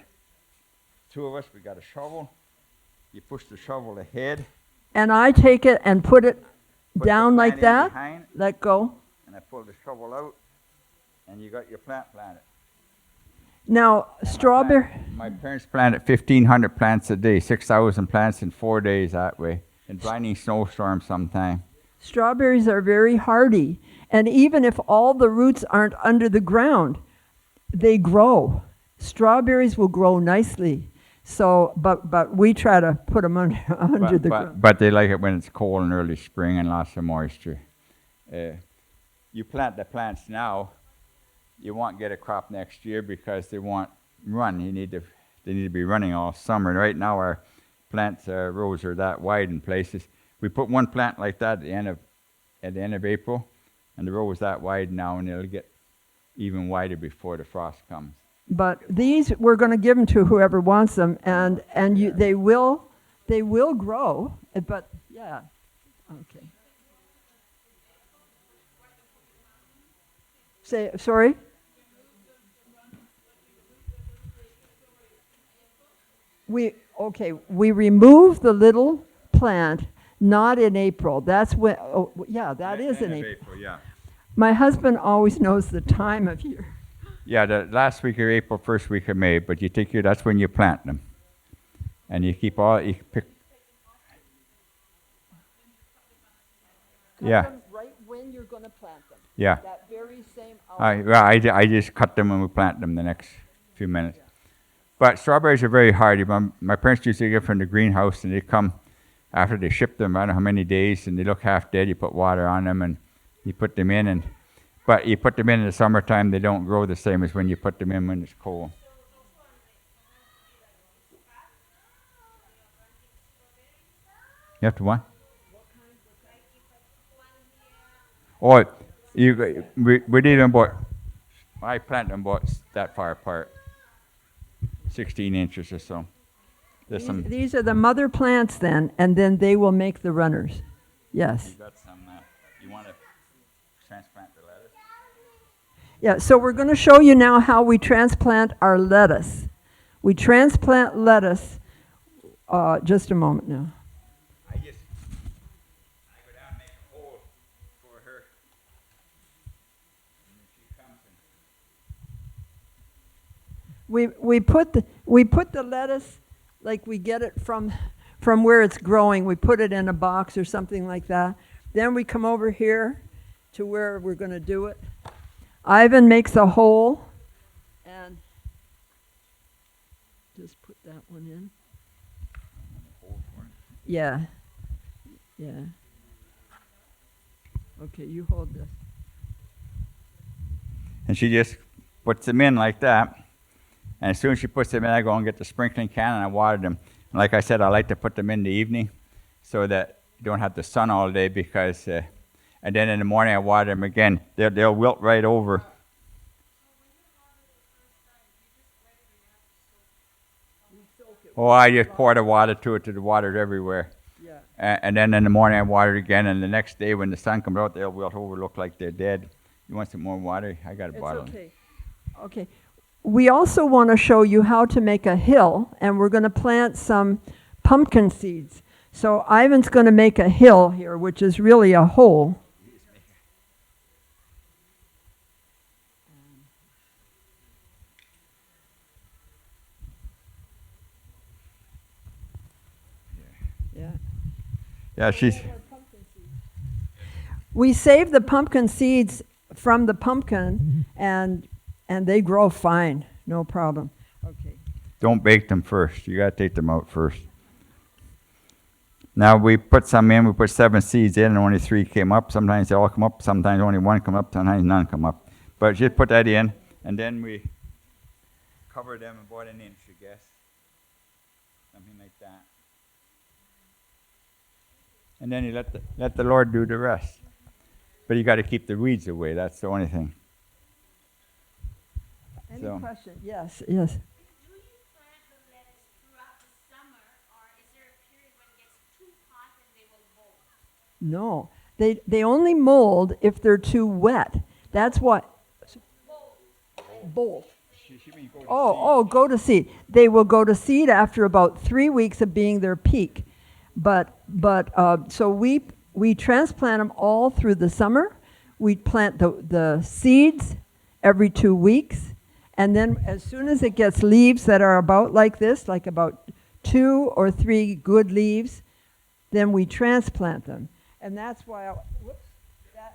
Speaker 2: two of us. We got a shovel. You push the shovel ahead.
Speaker 1: And I take it and put it
Speaker 2: Put
Speaker 1: down
Speaker 2: the
Speaker 1: like
Speaker 2: plant in
Speaker 1: that.
Speaker 2: behind,
Speaker 1: Let go.
Speaker 2: and I pull the shovel out, and you got your plant planted.
Speaker 1: Now, strawberry.
Speaker 2: My parents planted 1,500 plants a day, 6,000 plants in 4 days that way, in blinding snowstorms sometime.
Speaker 1: Strawberries are very hardy, and even if all the roots aren't under the ground, they grow. Strawberries will grow nicely. So, but we try to put them under the ground.
Speaker 2: But they like it when it's cold in early spring and lots of moisture. You plant the plants now, you won't get a crop next year because they won't run. They need to be running all summer. Right now our plants rows are that wide in places. We put one plant like that at the end of April, and the row is that wide now, and it'll get even wider before the frost comes.
Speaker 1: But these we're going to give them to whoever wants them, and they will grow. But yeah, okay. Sorry. We remove the little plant not in April. That's when. Oh, yeah, that is in April.
Speaker 2: Yeah.
Speaker 1: My husband always knows the time of year.
Speaker 2: Yeah, the last week of April, first week of May, but that's when you plant them. And you pick.
Speaker 1: Cut them right when you're going to plant them.
Speaker 2: Yeah.
Speaker 1: That very same hour.
Speaker 2: I just cut them and we plant them the next few minutes. But strawberries are very hardy. My parents used to get from the greenhouse, and they come after they ship them, I don't know how many days, and they look half dead. You put water on them, and you put them in, but you put them in the summertime, they don't grow the same as when you put them in when it's cold. You have to what? Oh, we did them about, I planted them about that far apart, 16 inches or so.
Speaker 1: These are the mother plants then, and then they will make the runners. Yes.
Speaker 2: You got some, you want to transplant the lettuce?
Speaker 1: Yeah, so we're going to show you now how we transplant our lettuce. We transplant lettuce, just a moment now.
Speaker 2: I go down and make a hole for her. And then she comes and
Speaker 1: We put the lettuce like we get it from where it's growing. We put it in a box or something like that. Then we come over here to where we're going to do it. Ivan makes a hole and just put that one in. Yeah. Yeah. Okay, you hold this.
Speaker 2: And she just puts them in like that. And as soon as she puts them in, I go and get the sprinkling can and I water them. And like I said, I like to put them in the evening so that you don't have the sun all day because, and then in the morning I water them again. They'll wilt right over. Oh, I just pour the water to it till the water's everywhere.
Speaker 1: Yeah.
Speaker 2: And then in the morning I water it again, and the next day when the sun comes out, they'll wilt over, look like they're dead. You want some more water? I got a
Speaker 1: It's
Speaker 2: bottle.
Speaker 1: okay. Okay. We also want to show you how to make a hill, and we're going to plant some pumpkin seeds. So Ivan's going to make a hill here, which is really a hole. Yeah.
Speaker 2: Yeah, she's.
Speaker 1: We save the pumpkin seeds from the pumpkin, and they grow fine, no problem. Okay.
Speaker 2: Don't bake them first. You got to take them out first. Now we put some in. We put 7 seeds in, and only 3 came up. Sometimes they all come up. Sometimes only 1 come up. Sometimes none come up. But just put that in, and then we cover them about an inch, I guess, something like that. And then you let the Lord do the rest. But you got to keep the weeds away. That's the only thing.
Speaker 1: Any
Speaker 2: So.
Speaker 1: question? Yes, yes.
Speaker 3: Do you plant the lettuce throughout the summer, or is there a period when it gets too hot and they will mold?
Speaker 1: No, they only mold if they're too wet. That's what. Bolt. Go to seed. They will go to seed after about 3 weeks of being their peak. So we transplant them all through the summer. We plant the seeds every 2 weeks. And then as soon as it gets leaves that are about like this, like about 2 or 3 good leaves, then we transplant them. And that's why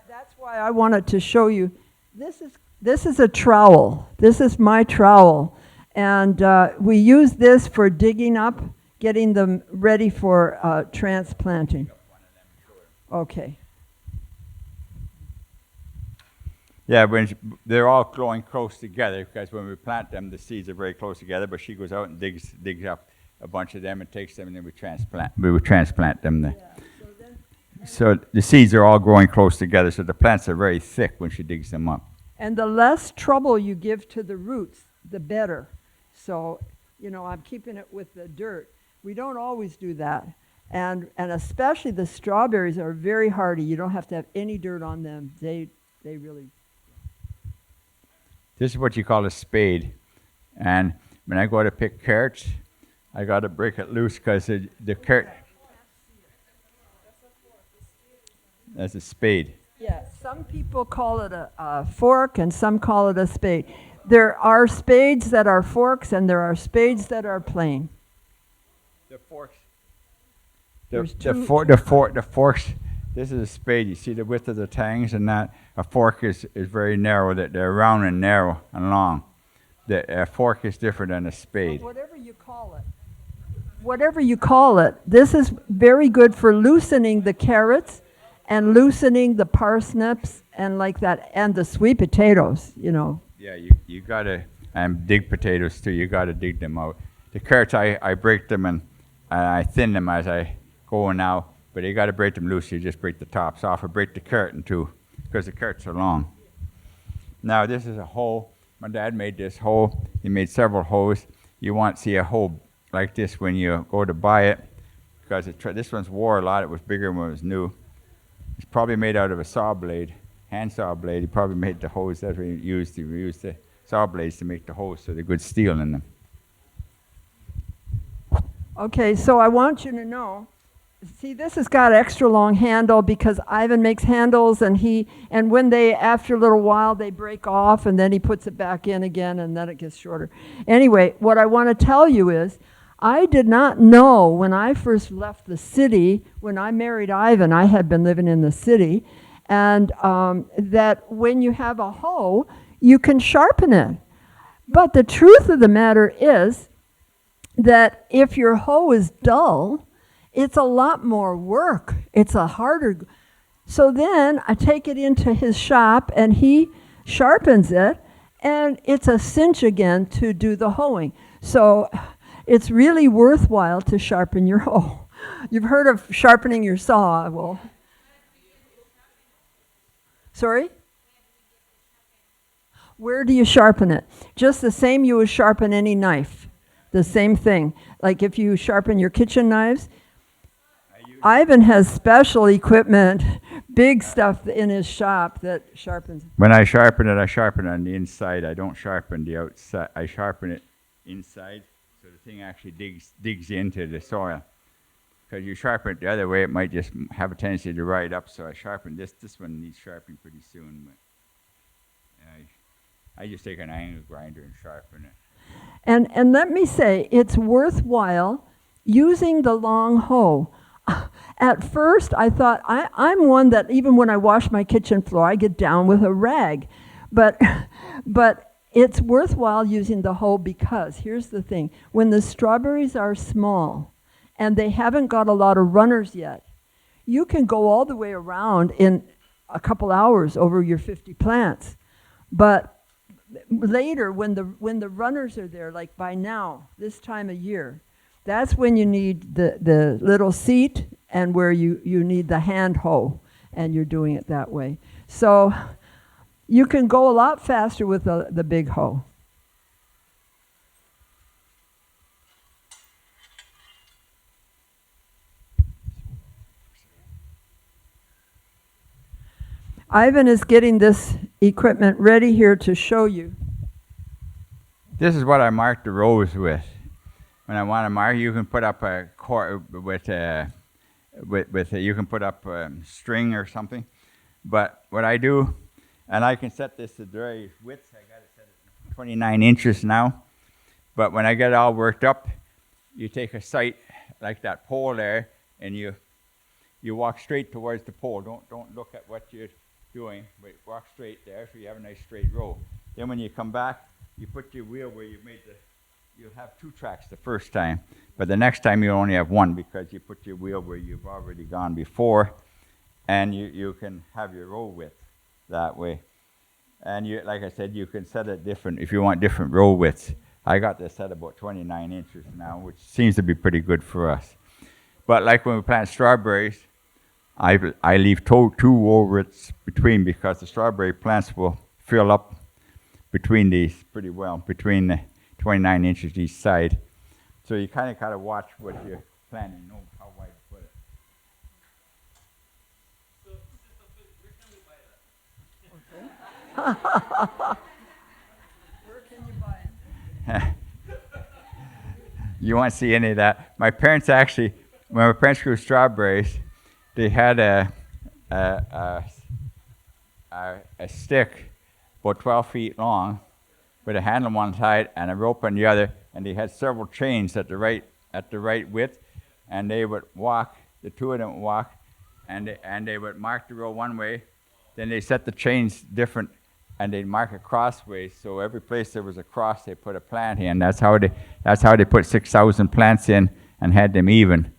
Speaker 1: that's why I wanted to show you. This is a trowel. This is my trowel. And we use this for digging up, getting them ready for transplanting. Okay.
Speaker 2: Yeah, they're all growing close together because when we plant them, the seeds are very close together. But she goes out and digs up a bunch of them and takes them, and then we would transplant them there.
Speaker 1: Yeah,
Speaker 2: So the seeds are all growing close together. So the plants are very thick when she digs them up.
Speaker 1: and the less trouble you give to the roots, the better. So, I'm keeping it with the dirt. We don't always do that. And especially the strawberries are very hardy. You don't have to have any dirt on them. They really.
Speaker 2: This is what you call a spade. And when I go to pick carrots, I got to break it loose because the carrot. That's a spade.
Speaker 1: Yeah, some people call it a fork and some call it a spade. There are spades that are forks and there are spades that are plain.
Speaker 2: The forks.
Speaker 1: There's
Speaker 2: The forks. This is a spade. You see the width of the tangs and that. A fork is very narrow. That they're round and narrow and long. A fork is different than a spade.
Speaker 1: Whatever you call it, this is very good for loosening the carrots and loosening the parsnips and like that, and the sweet potatoes,
Speaker 2: Yeah, you gotta dig potatoes too. You gotta dig them out. The carrots, I break them and I thin them as I go now. But you gotta break them loose. You just break the tops off, or break the carrot in two, because the carrots are long. Now this is a hoe. My dad made this hoe. He made several hoes. You want to see a hoe like this when you go to buy it, because this one's wore a lot. It was bigger when it was new. It's probably made out of a saw blade, hand saw blade. He probably made the hoes that we used. We used the saw blades to make the hoes, so they're good steel in them.
Speaker 1: Okay, so I want you to know, see, this has got an extra long handle because Ivan makes handles, and when they, after a little while, they break off, and then he puts it back in again, and then it gets shorter. Anyway, what I want to tell you is, I did not know when I first left the city, when I married Ivan, I had been living in the city, and that when you have a hoe, you can sharpen it. But the truth of the matter is that if your hoe is dull, it's a lot more work. It's a harder. So then I take it into his shop and he sharpens it, and it's a cinch again to do the hoeing. So it's really worthwhile to sharpen your hoe. You've heard of sharpening your saw. Well, sorry? Where do you sharpen it? Just the same you would sharpen any knife. The same thing. Like if you sharpen your kitchen knives, Ivan has special equipment, big stuff in his shop that sharpens.
Speaker 2: When I sharpen it on the inside. I don't sharpen the outside. I sharpen it inside, so the thing actually digs into the soil. Because you sharpen it the other way, it might just have a tendency to ride up. So I sharpen this. This one needs sharpening pretty soon. But I just take an angle grinder and sharpen it.
Speaker 1: And let me say, it's worthwhile using the long hoe. At first, I thought, I'm one that even when I wash my kitchen floor, I get down with a rag. But it's worthwhile using the hoe because, here's the thing, when the strawberries are small and they haven't got a lot of runners yet, you can go all the way around in a couple hours over your 50 plants. But later, when the runners are there, like by now, this time of year, that's when you need the little seat and where you need the hand hoe, and you're doing it that way. So you can go a lot faster with the big hoe. Ivan is getting this equipment ready here to show you.
Speaker 2: This is what I mark the rows with. When I want to mark, you can put up a cord you can put up string or something. But what I do, and I can set this to dry width. I got it set at 29 inches now. But when I get it all worked up, you take a sight like that pole there, and you walk straight towards the pole. Don't look at what you're doing, but walk straight there so you have a nice straight row. Then when you come back, you put your wheel where you made you'll have 2 tracks the first time, but the next time you only have 1 because you put your wheel where you've already gone before, and you can have your row width that way. And you, like I said, you can set it different if you want different row widths. I got this set about 29 inches now, which seems to be pretty good for us. But like when we plant strawberries, I leave 2 row widths between because the strawberry plants will fill up between these pretty well, between the 29 inches each side. So you kind of got to watch what you're planting, know how wide to put it.
Speaker 3: So, where can we buy that?
Speaker 1: Where can you buy it?
Speaker 2: You won't see any of that. My parents actually, when my parents grew strawberries, they had a stick about 12 feet long with a handle on one side and a rope on the other, and they had several chains at the right width, and they would walk, the 2 of them would walk, and they would mark the row one way, then they set the chains different, and they'd mark it crossways, so every place there was a cross, they put a plant in. That's how they put 6,000 plants in and had them even.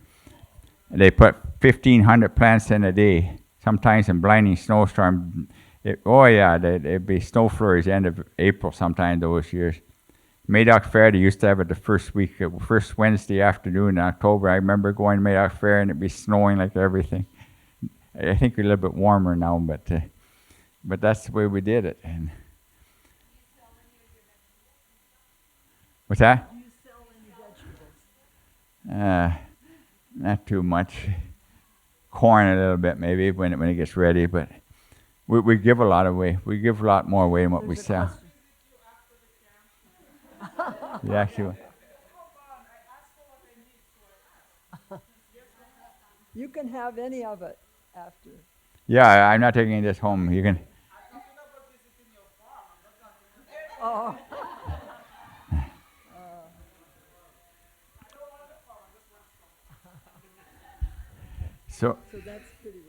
Speaker 2: They put 1,500 plants in a day, sometimes in blinding snowstorm. There'd be snow flurries end of April sometime those years. Madoc Fair, they used to have it the first Wednesday afternoon in October. I remember going to Madoc Fair and it'd be snowing like everything. I think we're a little bit warmer now, but that's the way we did it. And what's that?
Speaker 1: Do you sell any vegetables?
Speaker 2: Not too much. Corn a little bit maybe when it gets ready, but we give a lot away. We give a lot more away than what we sell. Yeah, sure.
Speaker 1: You can have any of it after.
Speaker 2: Yeah, I'm not taking this home. You can.
Speaker 1: Oh.
Speaker 2: So
Speaker 1: that's pretty well.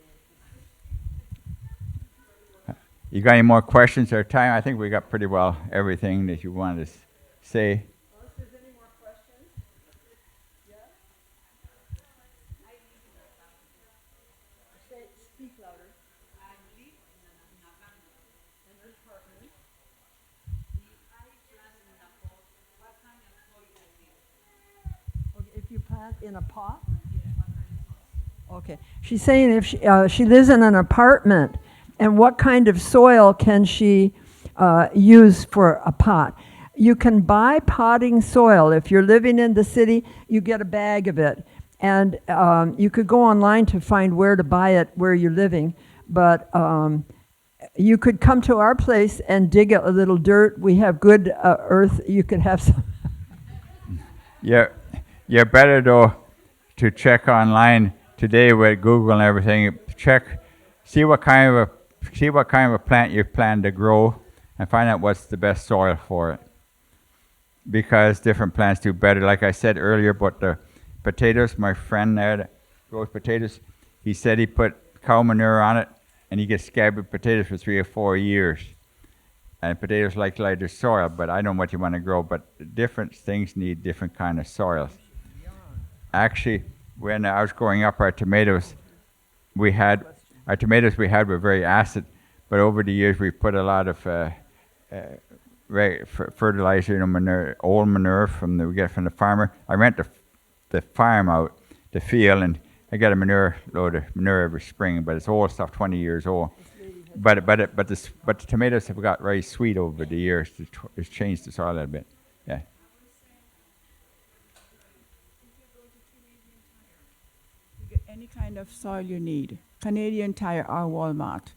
Speaker 2: you got any more questions or time? I think we got pretty well everything that you wanted to say.
Speaker 1: Well, if there's any more questions. Speak louder.
Speaker 3: I live in Nagano.
Speaker 1: And her partner.
Speaker 3: I plant in a pot. What kind of soil I need?
Speaker 1: Okay, if you plant in a pot.
Speaker 3: Yeah, what kind of soil?
Speaker 1: Okay. She's saying if she lives in an apartment, and what kind of soil can she use for a pot? You can buy potting soil. If you're living in the city, you get a bag of it. And you could go online to find where to buy it where you're living. But you could come to our place and dig a little dirt. We have good earth. You could have some.
Speaker 2: Yeah, you're better though to check online today with Google and everything. See what kind of a plant you plan to grow, and find out what's the best soil for it. Because different plants do better. Like I said earlier about the potatoes, my friend there that grows potatoes, he said he put cow manure on it, and he gets scabbard potatoes for 3 or 4 years. And potatoes like lighter soil, but I don't know what you want to grow. But different things need different kind of soils. Actually, when I was growing up, our tomatoes we had were very acid, but over the years we put a lot of fertilizer, manure, old manure we get from the farmer. I rent the farm out, the field, and I get a load of manure every spring. But it's old stuff, 20 years old. But the tomatoes have got very sweet over the years. It's changed the soil a little bit. Yeah.
Speaker 4: You get any kind of soil you need, Canadian Tire or Walmart.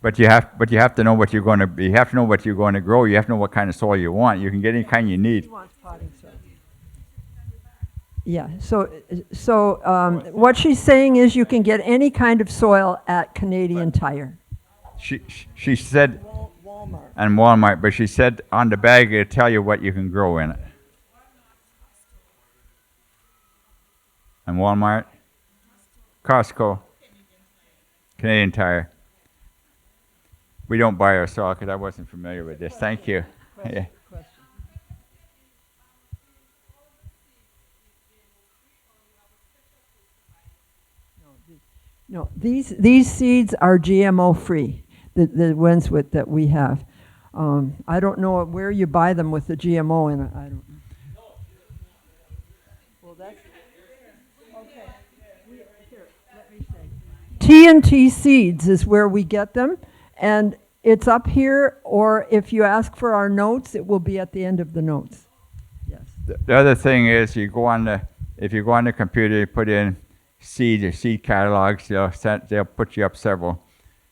Speaker 2: But you have to know what you're going to. You have to know what you're going to grow. You have to know what kind of soil you want. You can get any kind you need.
Speaker 1: She wants potting soil. Yeah. So what she's saying is you can get any kind of soil at Canadian Tire.
Speaker 2: She said
Speaker 1: Walmart.
Speaker 2: and Walmart, but she said on the bag it'll tell you what you can grow in it. And Walmart, Costco, Canadian Tire. We don't buy our soil because I wasn't familiar with this. Thank you. Yeah.
Speaker 1: No, these seeds are GMO free. The ones that we have. I don't know where you buy them with the GMO in it. I don't know. Well, that's okay. Here, let me say. TNT Seeds is where we get them, and it's up here. Or if you ask for our notes, it will be at the end of the notes. Yes.
Speaker 2: The other thing is if you go on the computer, you put in seed or seed catalogs. They'll put you up several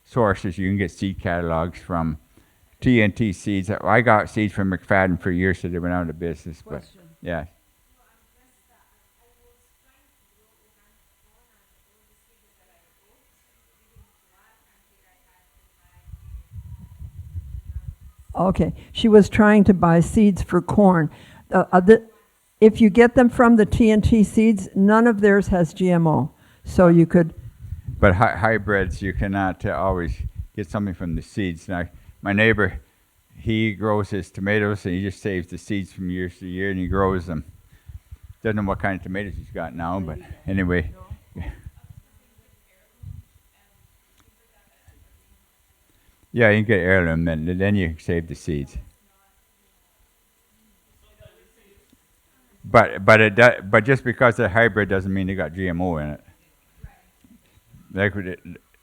Speaker 2: sources. You can get seed catalogs from TNT Seeds. I got seeds from McFadden for years, so they went out of business. But yeah.
Speaker 1: Okay, she was trying to buy seeds for corn. If you get them from the TNT Seeds, none of theirs has GMO, so you could.
Speaker 2: But hybrids, you cannot always get something from the seeds. Now, my neighbor, he grows his tomatoes, and he just saves the seeds from year to year, and he grows them. Doesn't know what kind of tomatoes he's got now, but anyway. Yeah, you can get heirloom, then you can save the seeds. But just because they're hybrid doesn't mean they got GMO in it. Like with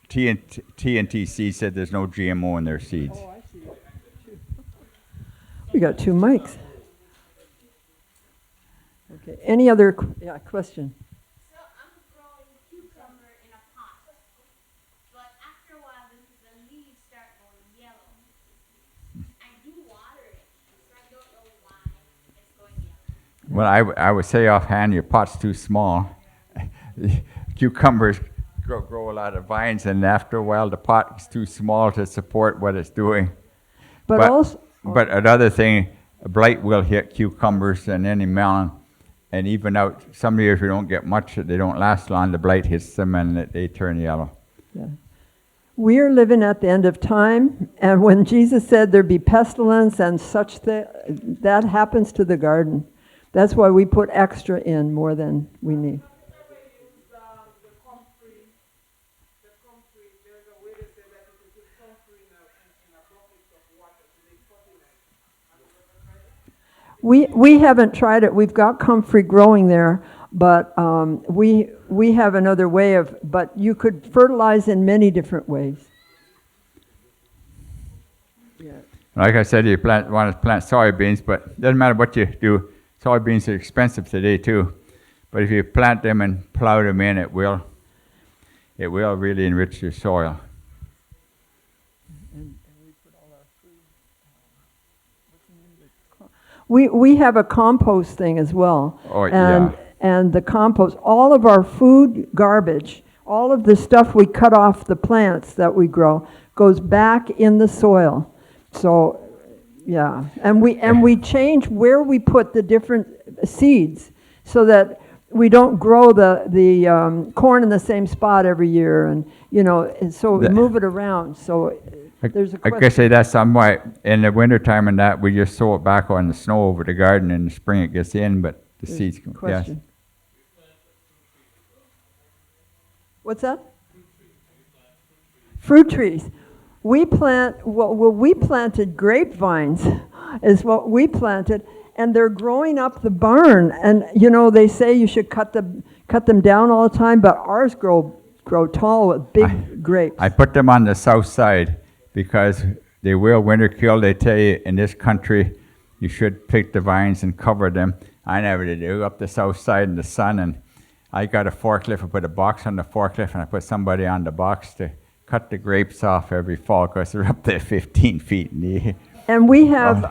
Speaker 2: TNT Seeds said, there's no GMO in their seeds.
Speaker 1: Oh, I see. We got 2 mics. Okay. Any other question?
Speaker 5: So I'm growing cucumber in a pot, but after a while the leaves start going yellow. I do water it, so I don't know why it's going yellow.
Speaker 2: Well, I would say offhand, your pot's too small. Cucumbers grow a lot of vines, and after a while, the pot is too small to support what it's doing. But another thing, blight will hit cucumbers and any melon, and even out some years we don't get much. They don't last long. The blight hits them, and they turn yellow.
Speaker 1: Yeah. We are living at the end of time, and when Jesus said there'd be pestilence and such that happens to the garden. That's why we put extra in more than we need.
Speaker 3: The comfrey
Speaker 1: We haven't tried it. We've got comfrey growing there, but we have another way of. But you could fertilize in many different ways. Yeah.
Speaker 2: Like I said, you want to plant soybeans, but it doesn't matter what you do. Soybeans are expensive today too, but if you plant them and plow them in, it will really enrich your soil.
Speaker 1: We have a compost thing as well.
Speaker 2: Oh,
Speaker 1: and,
Speaker 2: yeah.
Speaker 1: And the compost, all of our food garbage, all of the stuff we cut off the plants that we grow goes back in the soil. So, yeah. And we change where we put the different seeds so that we don't grow the corn in the same spot every year. And, and so we move it around. So there's a question.
Speaker 2: I guess that's somewhat in the wintertime and that we just sow it back on the snow over the garden. In the spring it gets in, but the seeds come. Yes.
Speaker 1: What's that? Fruit trees. We planted grapevines is what we planted, and they're growing up the barn. And they say you should cut them down all the time, but ours grow tall with big grapes.
Speaker 2: I put them on the south side because they will winter kill. They tell you in this country you should pick the vines and cover them. I never did. Go up the south side in the sun, and I got a forklift. I put a box on the forklift, and I put somebody on the box to cut the grapes off every fall because they're up there 15 feet in the air.
Speaker 1: And we have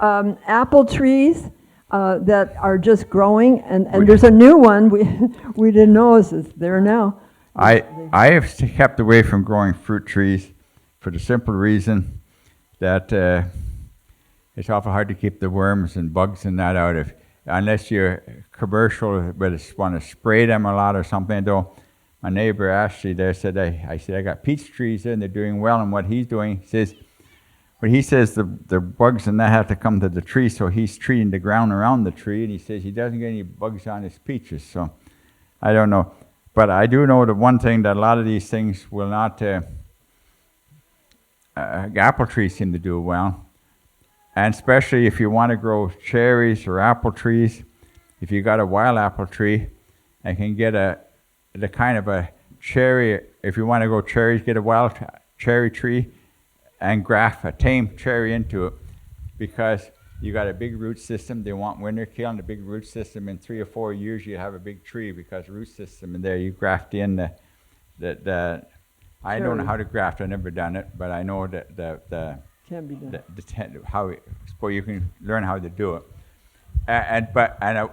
Speaker 1: apple trees that are just growing, and there's a new one we didn't know is there now.
Speaker 2: I have kept away from growing fruit trees for the simple reason that it's awful hard to keep the worms and bugs and that out of, unless you're commercial, but want to spray them a lot or something. Though my neighbor Ashley there said, I said I got peach trees there and they're doing well, and what he's doing, he says the bugs and that have to come to the tree, so he's treating the ground around the tree, and he says he doesn't get any bugs on his peaches. So I don't know, but I do know the one thing that a lot of these things will not. Apple trees seem to do well, and especially if you want to grow cherries or apple trees. If you got a wild apple tree, I can get the kind of a cherry. If you want to grow cherries, get a wild cherry tree and graft a tame cherry into it, because you got a big root system. They want winter kill, and the big root system in 3 or 4 years you have a big tree, because root system in there you graft in the I don't know how to graft. I've never done it, but I know that
Speaker 1: Can be done.
Speaker 2: So you can learn how to do it.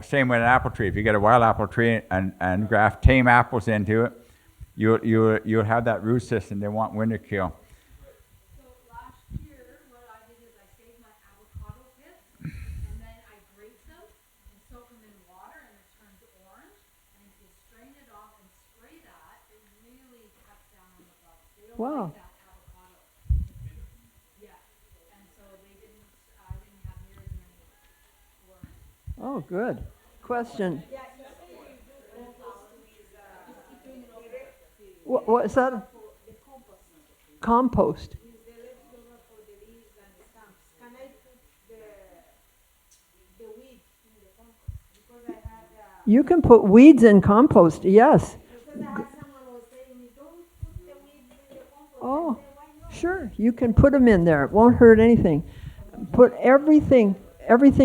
Speaker 2: Same with an apple tree. If you get a wild apple tree and graft tame apples into it, you'll have that root system. They want winter kill.
Speaker 3: So last year, what I did is I saved my avocado pits, and then I grate them and soak them in water, and it turns orange. And if you strain it off and spray that, it really cuts down on the bugs. They don't
Speaker 1: Wow.
Speaker 3: like that avocado. Yeah, and so I didn't have near as many worms.
Speaker 1: Oh, good. Question. What's that? Compost. You can put weeds in compost, yes. Oh, sure, you can put them in there. It won't hurt anything. Put everything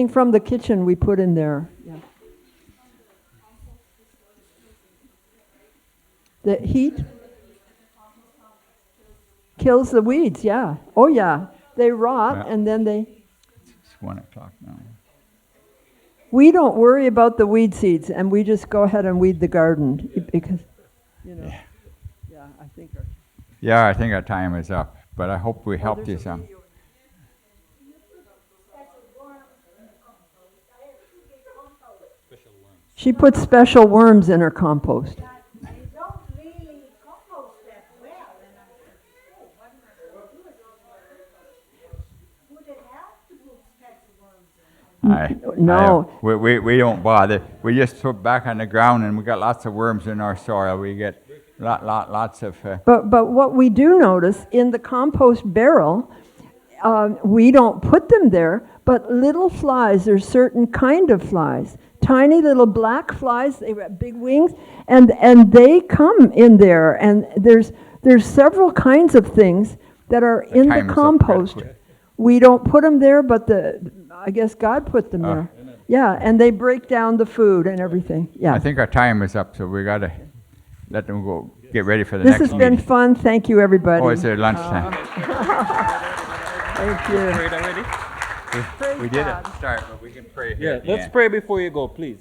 Speaker 1: from the kitchen we put in there. Yeah. The heat kills the weeds, yeah. Oh, yeah. They rot,
Speaker 2: Well,
Speaker 1: and then they...
Speaker 2: It's 1 o'clock now.
Speaker 1: We don't worry about the weed seeds, and we just go ahead and weed the garden because, yeah, I think.
Speaker 2: Yeah, I think our time is up, but I hope we helped you some.
Speaker 1: She puts special worms in her compost. No.
Speaker 2: We don't bother. We just put back on the ground, and we got lots of worms in our soil. We get lots of.
Speaker 1: But what we do notice in the compost barrel, we don't put them there, but little flies, there's certain kind of flies, tiny little black flies, they have big wings, and they come in there, and there's several kinds of things that are in
Speaker 2: time
Speaker 1: the
Speaker 2: is up
Speaker 1: compost.
Speaker 2: pretty quick.
Speaker 1: We don't put them there, but I guess God put them
Speaker 2: Ah.
Speaker 1: there. Yeah, and they break down the food and everything. Yeah.
Speaker 2: I think our time is up, so we got to let them go get ready for the
Speaker 1: This
Speaker 2: next
Speaker 1: has been
Speaker 2: meeting.
Speaker 1: fun. Thank you, everybody.
Speaker 2: Oh, it's lunchtime.
Speaker 1: Thank you.
Speaker 6: Prayed already?
Speaker 1: Praise
Speaker 2: We did
Speaker 1: God.
Speaker 2: it. Start, but we can pray.
Speaker 6: Yeah, let's pray before you go, please.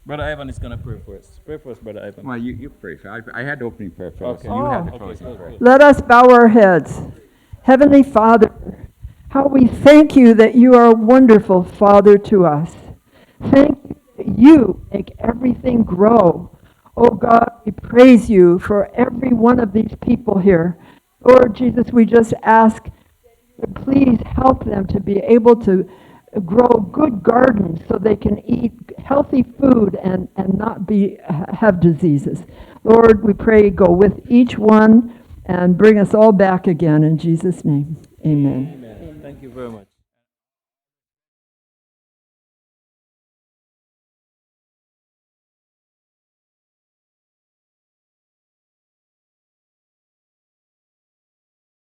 Speaker 6: Brother Ivan is gonna pray first. Pray first, Brother Ivan.
Speaker 2: Well, you pray. I had the opening prayer first.
Speaker 6: Okay.
Speaker 2: You have the
Speaker 1: Oh.
Speaker 2: closing
Speaker 6: Okay,
Speaker 2: prayer.
Speaker 6: good.
Speaker 1: Let us bow our heads. Heavenly Father, how we thank you that you are a wonderful Father to us. Thank you that you make everything grow. Oh God, we praise you for every one of these people here. Lord Jesus, we just ask that you would please help them to be able to grow good gardens so they can eat healthy food and not have diseases. Lord, we pray go with each one and bring us all back again in Jesus' name. Amen.
Speaker 6: Amen. Thank you very much.